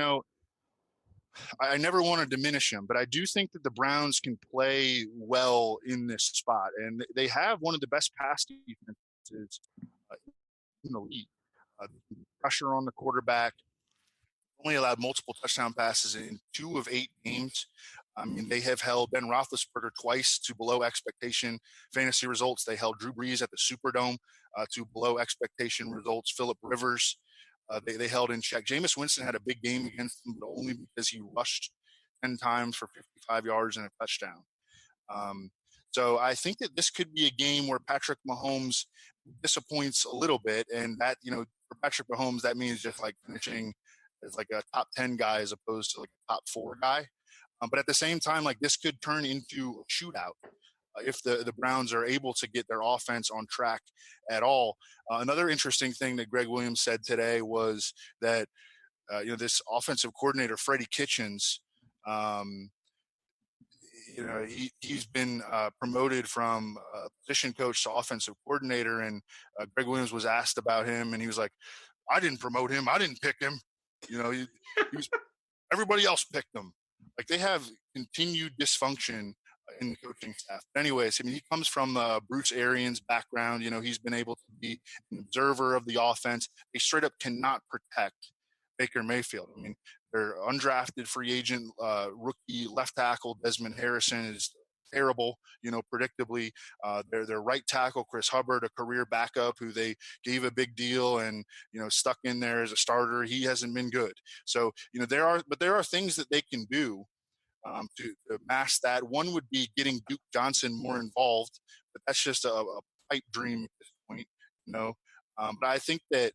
I never want to diminish him, but I do think that the Browns can play well in this spot, and they have one of the best pass defenses in the league. Pressure on the quarterback. Only allowed multiple touchdown passes in 2 of 8 games. I mean, they have held Ben Roethlisberger twice to below expectation fantasy results. They held Drew Brees at the Superdome to below expectation results. Phillip Rivers, they held in check. Jameis Winston had a big game against them, but only because he rushed 10 times for 55 yards and a touchdown. So I think that this could be a game where Patrick Mahomes disappoints a little bit. And that, for Patrick Mahomes, that means just like finishing as like a top 10 guy as opposed to like a top 4 guy. But at the same time, like this could turn into a shootout if the Browns are able to get their offense on track at all. Another interesting thing that Greg Williams said today was that, this offensive coordinator, Freddie Kitchens, he's been promoted from position coach to offensive coordinator. And Greg Williams was asked about him, and he was like, I didn't promote him. I didn't pick him. He was, everybody else picked him. Like they have continued dysfunction in the coaching staff. But anyways, I mean, he comes from Bruce Arians' background. He's been able to be an observer of the offense. They straight up cannot protect Baker Mayfield. I mean, their undrafted free agent rookie left tackle Desmond Harrison is terrible, predictably. Their right tackle, Chris Hubbard, a career backup who they gave a big deal and, stuck in there as a starter. He hasn't been good. So, there are things that they can do to mask that. One would be getting Duke Johnson more involved, but that's just a pipe dream at this point, But I think that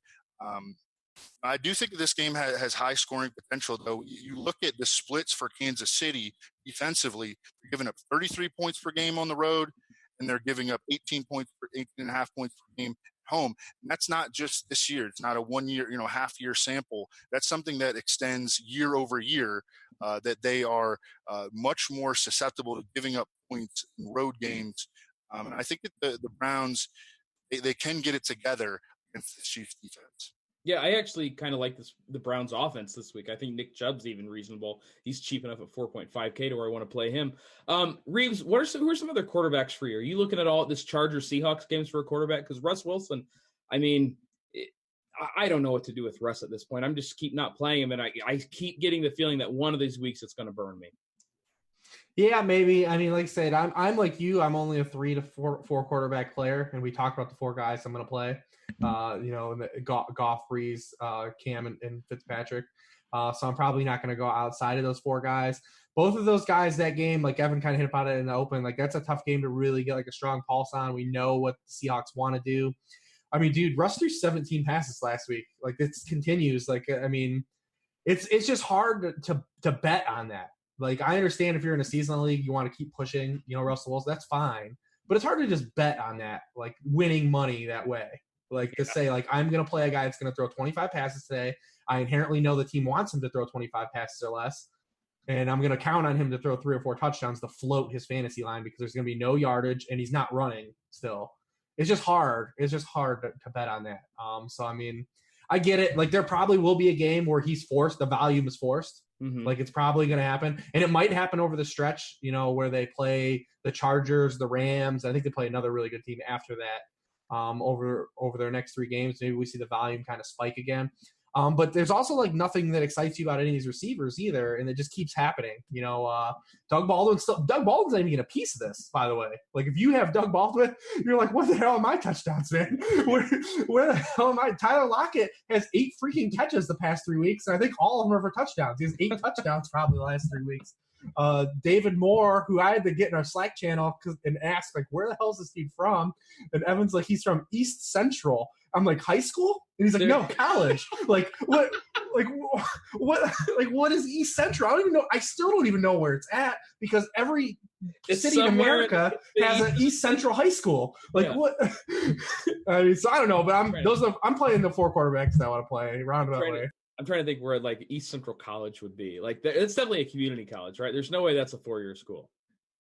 I do think this game has high scoring potential, though. You look at the splits for Kansas City defensively, they're giving up 33 points per game on the road, and they're giving up 18 and a half points per game at home. And that's not just this year. It's not a 1 year, half year sample. That's something that extends year over year, that they are much more susceptible to giving up points in road games. And I think that the Browns, they can get it together against the Chiefs defense. Yeah, I actually kind of like the Browns offense this week. I think Nick Chubb's even reasonable. He's cheap enough at 4.5K to where I want to play him. Reeves, who are some other quarterbacks for you? Are you looking at all this Chargers-Seahawks games for a quarterback? Because Russ Wilson, I mean, I don't know what to do with Russ at this point. I'm just keep not playing him, and I keep getting the feeling that one of these weeks it's going to burn me. Yeah, maybe. I mean, like I said, I'm like you. I'm only a 3 to 4 quarterback player, and we talked about the 4 guys I'm going to play. Goff, Brees, Cam, and Fitzpatrick. So I'm probably not going to go outside of those 4 guys. Both of those guys, that game, like Evan kind of hit about it in the open, like that's a tough game to really get like a strong pulse on. We know what the Seahawks want to do. I mean, dude, Russ threw 17 passes last week. Like this continues. Like, I mean, it's just hard to bet on that. Like, I understand if you're in a seasonal league, you want to keep pushing, Russell Wilson, that's fine. But it's hard to just bet on that, like winning money that way. Like to say, like, I'm going to play a guy that's going to throw 25 passes today. I inherently know the team wants him to throw 25 passes or less. And I'm going to count on him to throw 3 or 4 touchdowns to float his fantasy line because there's going to be no yardage and he's not running still. It's just hard. It's just hard to bet on that. So, I mean, I get it. Like, there probably will be a game where he's forced. The volume is forced. Mm-hmm. Like, it's probably going to happen. And it might happen over the stretch, where they play the Chargers, the Rams. I think they play another really good team after that. Over their next 3 games, maybe we see the volume kind of spike again. But there's also like nothing that excites you about any of these receivers either, and it just keeps happening. Doug Baldwin's not even getting a piece of this, by the way. Like if you have Doug Baldwin, you're like, what the hell are my touchdowns, man? Where the hell am I? Tyler Lockett has 8 freaking catches the past 3 weeks, and I think all of them are for touchdowns. He has 8 touchdowns probably the last 3 weeks. David Moore, who I had to get in our Slack channel and ask, like, where the hell is this dude from? And Evan's like, he's from East Central. I'm like, high school? And he's like, no, college. Like, what? Like, what is East Central? I don't even know. I still don't even know where it's at because every city in America has an East Central high school. Like, what? I mean, so I don't know, but I'm playing the 4 quarterbacks that I want to play roundabout way. I'm trying to think where like East Central College would be. Like, it's definitely a community college, right? There's no way that's a 4-year school.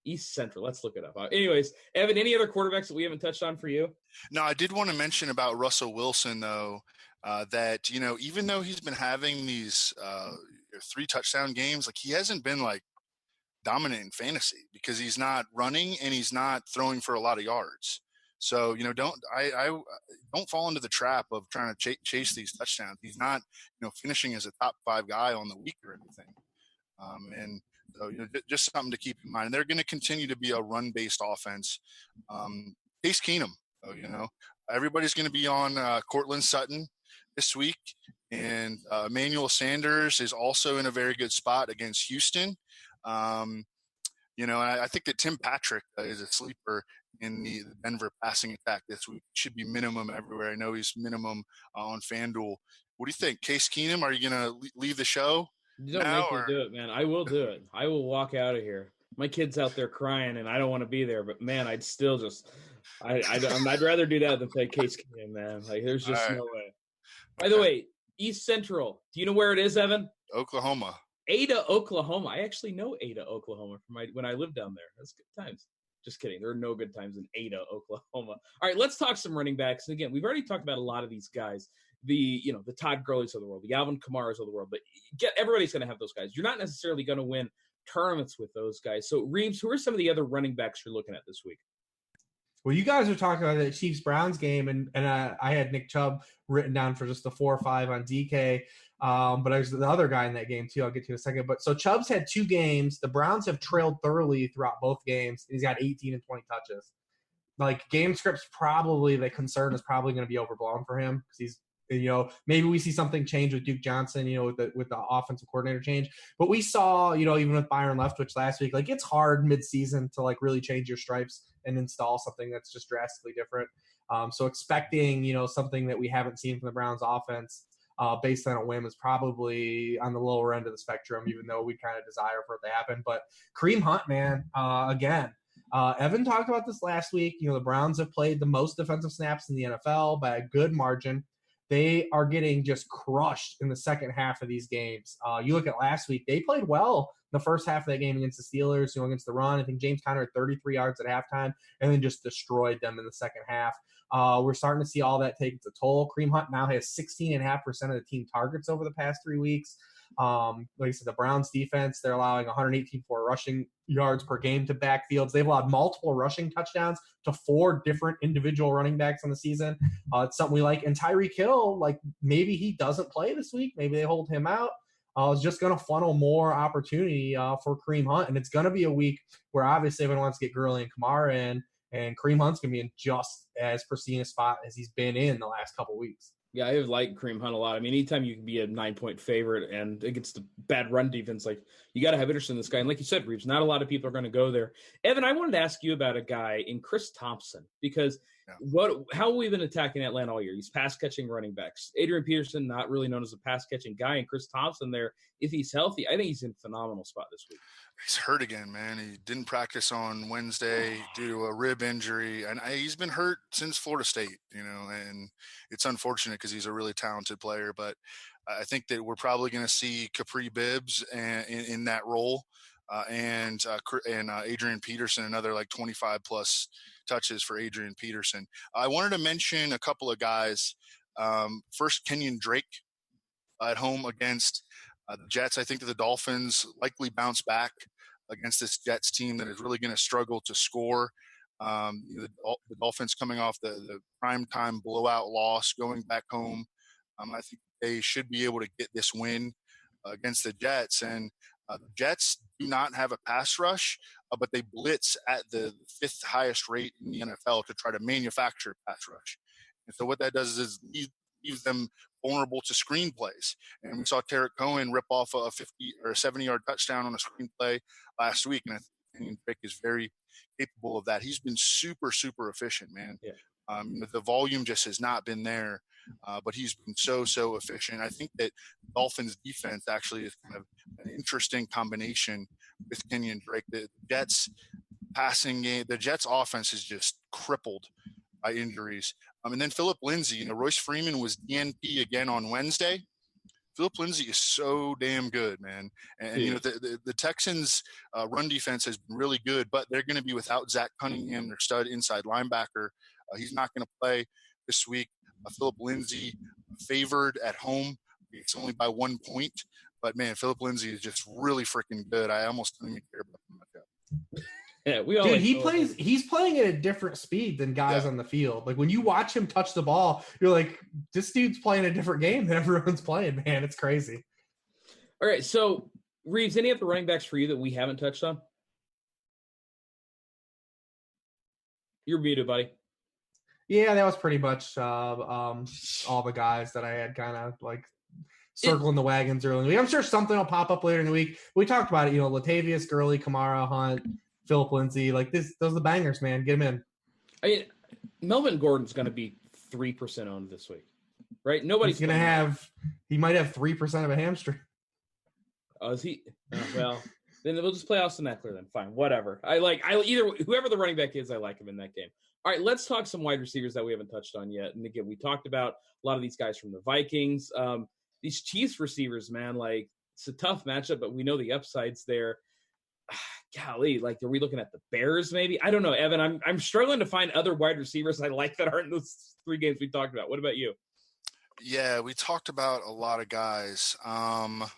East Central. Let's look it up. Anyways, Evan, any other quarterbacks that we haven't touched on for you? No, I did want to mention about Russell Wilson, though, that, you know, even though he's been having these 3 touchdown games, like, he hasn't been like dominant in fantasy because he's not running and he's not throwing for a lot of yards. So, you know, don't fall into the trap of trying to chase these touchdowns. He's not, you know, finishing as a top 5 guy on the week or anything. And so, you know, just something to keep in mind. They're going to continue to be a run-based offense. Case Keenum, you know, everybody's going to be on Cortland Sutton this week, and Emmanuel Sanders is also in a very good spot against Houston. You know, and I think that Tim Patrick is a sleeper in the Denver passing attack this week. Should be minimum everywhere. I know he's minimum on FanDuel. What do you think? Case Keenum, are you going to leave the show? Don't make me do it, man. I will do it. I will walk out of here. My kid's out there crying, and I don't want to be there. But, man, I'd still just I'd rather do that than play Case Keenum, man. Like, there's just no way. By the way, East Central. Do you know where it is, Evan? Oklahoma. Ada, Oklahoma. I actually know Ada, Oklahoma from when I lived down there. That's good times. Just kidding. There are no good times in Ada, Oklahoma. All right, let's talk some running backs. And again, we've already talked about a lot of these guys. The Todd Gurley's of the world, the Alvin Kamara's of the world, but everybody's going to have those guys. You're not necessarily going to win tournaments with those guys. So, Reeves, who are some of the other running backs you're looking at this week? Well, you guys are talking about the Chiefs-Browns game, and I had Nick Chubb written down for just the 4 or 5 on DK, but there's the other guy in that game too. I'll get to in a second. But so Chubb's had 2 games. The Browns have trailed thoroughly throughout both games. He's got 18 and 20 touches. Like, game scripts, probably the concern is probably going to be overblown for him because he's, you know, maybe we see something change with Duke Johnson, you know, with the offensive coordinator change. But we saw, you know, even with Byron Leftwich last week, like, it's hard midseason to like really change your stripes and install something that's just drastically different. So expecting, you know, something that we haven't seen from the Browns offense based on a whim is probably on the lower end of the spectrum, even though we kind of desire for it to happen. But Kareem Hunt, man, again, Evan talked about this last week. You know, the Browns have played the most defensive snaps in the NFL by a good margin. They are getting just crushed in the second half of these games. You look at last week, they played well in the first half of that game against the Steelers, you know, against the run. I think James Conner had 33 yards at halftime and then just destroyed them in the second half. We're starting to see all that take its toll. Kareem Hunt now has 16.5% of the team targets over the past 3 weeks. Like I said, the Browns defense, they're allowing 118 rushing yards per game to backfields. They've allowed multiple rushing touchdowns to 4 different individual running backs on the season. It's something we like. And Tyreek Hill, like, maybe he doesn't play this week. Maybe they hold him out. It's just going to funnel more opportunity for Kareem Hunt. And it's going to be a week where obviously everyone wants to get Gurley and Kamara in. And Kareem Hunt's going to be in just as pristine a spot as he's been in the last couple of weeks. Yeah, I like Kareem Hunt a lot. I mean, anytime you can be a 9-point favorite and against the bad run defense, like, you got to have interest in this guy. And like you said, Reeves, not a lot of people are going to go there. Evan, I wanted to ask you about a guy in Chris Thompson because how have we been attacking Atlanta all year? He's pass-catching running backs. Adrian Peterson, not really known as a pass-catching guy, and Chris Thompson there, if he's healthy, I think he's in a phenomenal spot this week. He's hurt again, man. He didn't practice on Wednesday due to a rib injury, and he's been hurt since Florida State, you know, and it's unfortunate because he's a really talented player, but I think that we're probably going to see Capri Bibbs in that role, and Adrian Peterson, another like 25-plus touches for Adrian Peterson. I wanted to mention a couple of guys. First, Kenyon Drake at home against the Jets. I think that the Dolphins likely bounce back against this Jets team that is really going to struggle to score. The Dolphins coming off the primetime blowout loss, going back home. I think they should be able to get this win against the Jets. And the Jets do not have a pass rush, but they blitz at the 5th highest rate in the NFL to try to manufacture a pass rush. And so what that does is leaves them vulnerable to screenplays. And we saw Tarek Cohen rip off a 50 or a 70-yard touchdown on a screenplay last week. And I think Drake is very capable of that. He's been super, super efficient, man. Yeah. The volume just has not been there, but he's been so efficient. I think that Dolphins defense actually is kind of an interesting combination with Kenyon Drake. The Jets passing game, the Jets offense is just crippled by injuries. And then Philip Lindsay, Royce Freeman was DNP again on Wednesday. Philip Lindsay is so damn good, man. And, the Texans' run defense has been really good, but they're going to be without Zach Cunningham, their stud inside linebacker. He's not going to play this week. Philip Lindsay favored at home. It's only by 1 point. But, man, Philip Lindsay is just really freaking good. I almost don't even care about him. Yeah, he's playing at a different speed than guys on the field. Like when you watch him touch the ball, you're like, this dude's playing a different game than everyone's playing, man. It's crazy. All right, so Reeves, any other running backs for you that we haven't touched on? You're muted, buddy. Yeah, that was pretty much all the guys that I had kind of like circling the wagons early in the week. I'm sure something will pop up later in the week. We talked about it, Latavius, Gurley, Kamara, Hunt, Philip Lindsay. Like those are the bangers, man. Get him in. I mean, Melvin Gordon's going to be 3% owned this week, right? He's going to have – he might have 3% of a hamstring. Oh, is he? Oh, well, then we'll just play Austin Eckler then. Fine, whatever. Whoever the running back is, I like him in that game. All right, let's talk some wide receivers that we haven't touched on yet. And again, we talked about a lot of these guys from the Vikings. These Chiefs receivers, man, like it's a tough matchup, but we know the upside's there. Golly, like are we looking at the Bears maybe? I don't know, Evan. I'm struggling to find other wide receivers I like that aren't in those 3 games we talked about. What about you? Yeah, we talked about a lot of guys. Devontae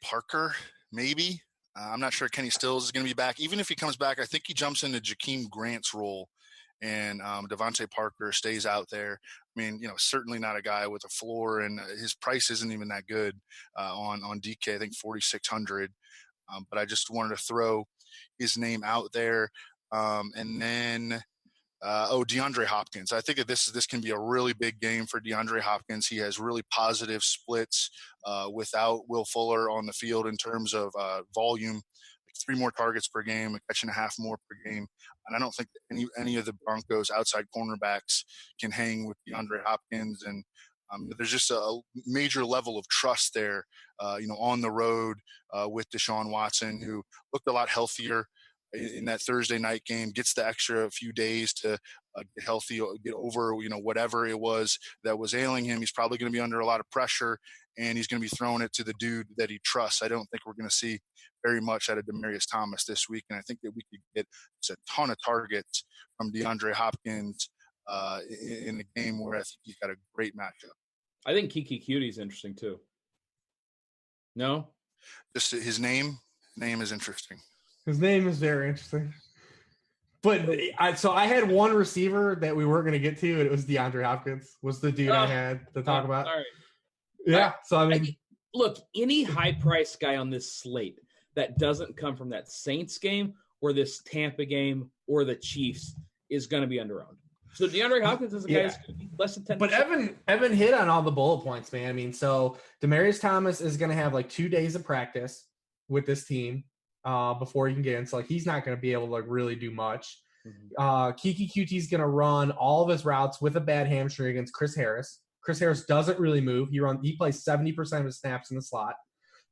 Parker, maybe. I'm not sure Kenny Stills is going to be back. Even if he comes back, I think he jumps into Jakeem Grant's role, and Devontae Parker stays out there. I mean, certainly not a guy with a floor, and his price isn't even that good on DK. I think 4,600. But I just wanted to throw his name out there. And then, DeAndre Hopkins. I think that this can be a really big game for DeAndre Hopkins. He has really positive splits without Will Fuller on the field in terms of volume, like 3 more targets per game, a catch and a half more per game. And I don't think that any of the Broncos outside cornerbacks can hang with DeAndre Hopkins. And there's just a major level of trust there, on the road with Deshaun Watson, who looked a lot healthier in that Thursday night game, gets the extra few days to get healthy, get over, whatever it was that was ailing him. He's probably going to be under a lot of pressure, and he's going to be throwing it to the dude that he trusts. I don't think we're going to see very much out of Demaryius Thomas this week, and I think that we could get a ton of targets from DeAndre Hopkins in the game where I think he's got a great matchup. I think Kiki Cutie's interesting too. No? Just his name is interesting. His name is very interesting. But I had one receiver that we weren't going to get to, and it was DeAndre Hopkins was the dude I had to talk about. Sorry. Yeah, so I mean. Look, any high-priced guy on this slate that doesn't come from that Saints game or this Tampa game or the Chiefs is going to be under-owned. So DeAndre Hopkins is a guy who's going to be less than 10%. But Evan hit on all the bullet points, man. I mean, so Demaryius Thomas is going to have like 2 days of practice with this team before he can get in. So like he's not going to be able to like really do much. Mm-hmm. Kiki Qt's going to run all of his routes with a bad hamstring against Chris Harris. Chris Harris doesn't really move. He plays 70% of his snaps in the slot.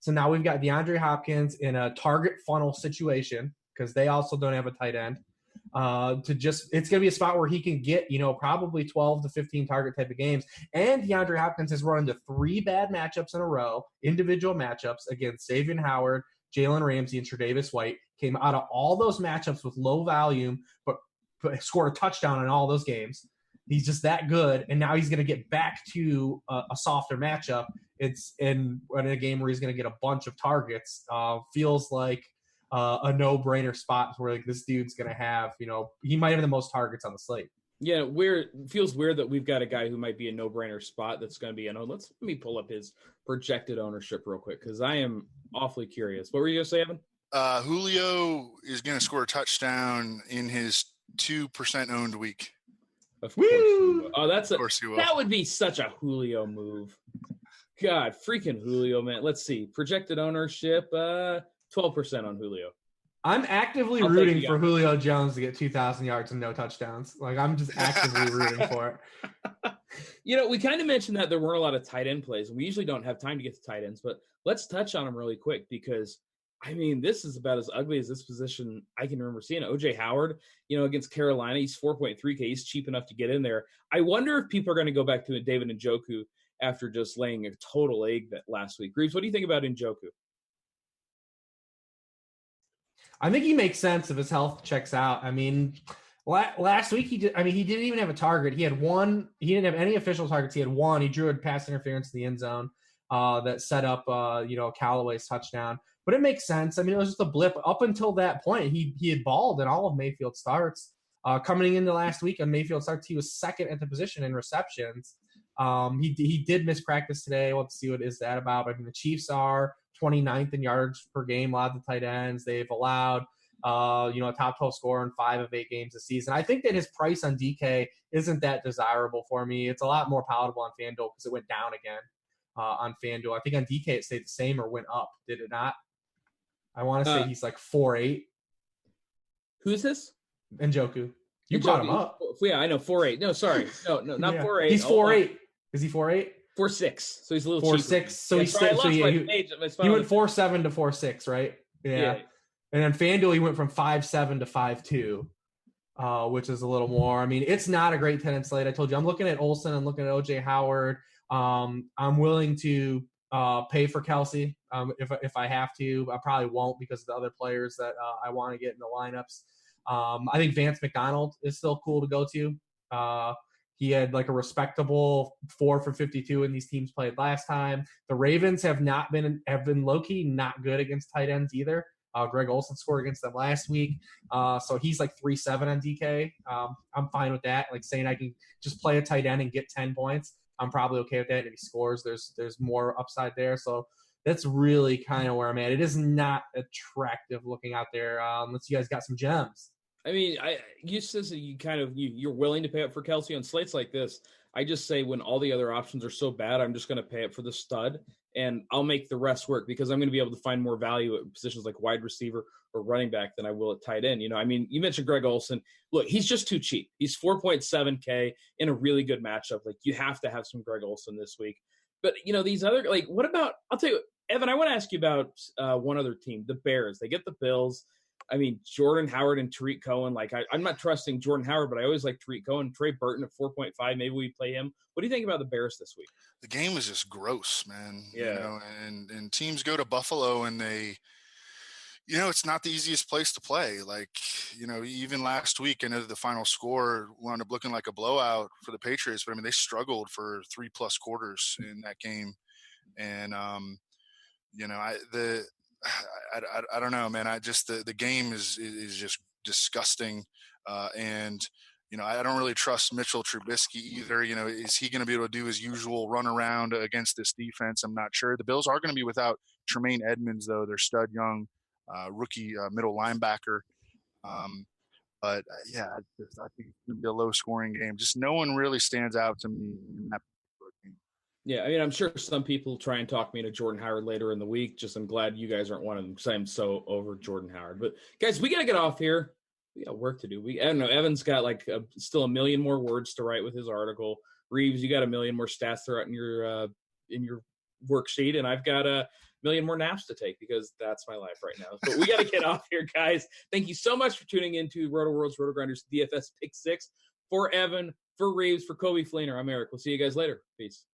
So now we've got DeAndre Hopkins in a target funnel situation because they also don't have a tight end. It's going to be a spot where he can get, probably 12 to 15 target type of games. And DeAndre Hopkins has run into 3 bad matchups in a row, individual matchups against Xavier Howard, Jalen Ramsey, and Tre'Davious White. Came out of all those matchups with low volume, but scored a touchdown in all those games. He's just that good. And now he's going to get back to a softer matchup. It's in a game where he's going to get a bunch of targets. Feels like a no-brainer spot where like this dude's going to have, he might have the most targets on the slate. Yeah, feels weird that we've got a guy who might be a no-brainer spot that's going to be let me pull up his projected ownership real quick because I am awfully curious. What were you going to say, Evan? Julio is going to score a touchdown in his 2% owned week. Of course. Woo! Oh, Of course he will. that would be such a Julio move. God, freaking Julio, man. Let's see. Projected ownership, 12% on Julio. I'm actively I'll rooting take for Julio Jones to get 2,000 yards and no touchdowns. Like, I'm just actively rooting for it. We kind of mentioned that there weren't a lot of tight end plays. We usually don't have time to get to tight ends, but let's touch on them really quick because, I mean, this is about as ugly as this position I can remember seeing. O.J. Howard, against Carolina, he's 4.3K. He's cheap enough to get in there. I wonder if people are going to go back to David Njoku after just laying a total egg that last week. Reeves, what do you think about Njoku? I think he makes sense if his health checks out. I mean, last week he didn't even have a target. He had one. He didn't have any official targets. He had one. He drew a pass interference in the end zone that set up Callaway's touchdown. But it makes sense. I mean, it was just a blip. Up until that point, he had balled in all of Mayfield's starts. Coming into last week on Mayfield starts, he was second at the position in receptions. He did miss practice today. Let's see what is that about. I mean, the Chiefs are 29th in yards per game. A lot of the tight ends. They've allowed a top 12 scorer in 5 of 8 games this season. I think that his price on DK isn't that desirable for me. It's a lot more palatable on FanDuel because it went down again on FanDuel. I think on DK it stayed the same or went up. Did it not? I want to say he's like 4.8. Who's this? Njoku. You brought him up. Yeah, I know. 4.8. No, sorry. No, not 4.8. He's 4.8. Is he 4.8? 4.6. So he's a little 4.6. So he's still. So yeah, he went 4.7 to 4.6, right? Yeah. And then FanDuel, he went from 5.7 to 5.2, which is a little more. I mean, it's not a great tenant slate. I told you, I'm looking at Olsen. I'm looking at O.J. Howard. I'm willing to pay for Kelsey if I have to. I probably won't because of the other players that I want to get in the lineups. I think Vance McDonald is still cool to go to. He had like a respectable 4 for 52 when these teams played last time. The Ravens have been low-key not good against tight ends either. Greg Olsen scored against them last week. So he's like 3.7 on DK. I'm fine with that. Like saying I can just play a tight end and get 10 points. I'm probably okay with that. If he scores, there's more upside there. So that's really kind of where I'm at. It is not attractive looking out there unless you guys got some gems. I mean, you says that you're willing to pay up for Kelsey on slates like this. I just say when all the other options are so bad, I'm just going to pay up for the stud, and I'll make the rest work because I'm going to be able to find more value at positions like wide receiver or running back than I will at tight end. I mean, you mentioned Greg Olsen. Look, he's just too cheap. He's 4.7K in a really good matchup. Like, you have to have some Greg Olsen this week. But, these other, like, what about – I'll tell you, Evan, I want to ask you about one other team, the Bears. They get the Bills. I mean, Jordan Howard and Tariq Cohen. Like, I'm not trusting Jordan Howard, but I always like Tariq Cohen. Trey Burton at 4.5. Maybe we play him. What do you think about the Bears this week? The game is just gross, man. Yeah. And teams go to Buffalo and they, it's not the easiest place to play. Like, even last week, I know the final score wound up looking like a blowout for the Patriots, but I mean, they struggled for 3+ quarters in that game. And, I don't know, man. The game is just disgusting. And I don't really trust Mitchell Trubisky either. Is he going to be able to do his usual run around against this defense? I'm not sure. The Bills are going to be without Tremaine Edmonds, though. Their stud young rookie middle linebacker. But I think it's going to be a low scoring game. Just no one really stands out to me in that particular game. Yeah, I mean, I'm sure some people try and talk me into Jordan Howard later in the week. I'm glad you guys aren't one of them because I'm so over Jordan Howard. But, guys, we got to get off here. We got work to do. I don't know. Evan's got still a million more words to write with his article. Reeves, you got a million more stats to write in your worksheet, and I've got a million more naps to take because that's my life right now. But we got to get off here, guys. Thank you so much for tuning into RotoWorld's RotoGrinders DFS Pick 6. For Evan, for Reeves, for Kobe Fleener, I'm Eric. We'll see you guys later. Peace.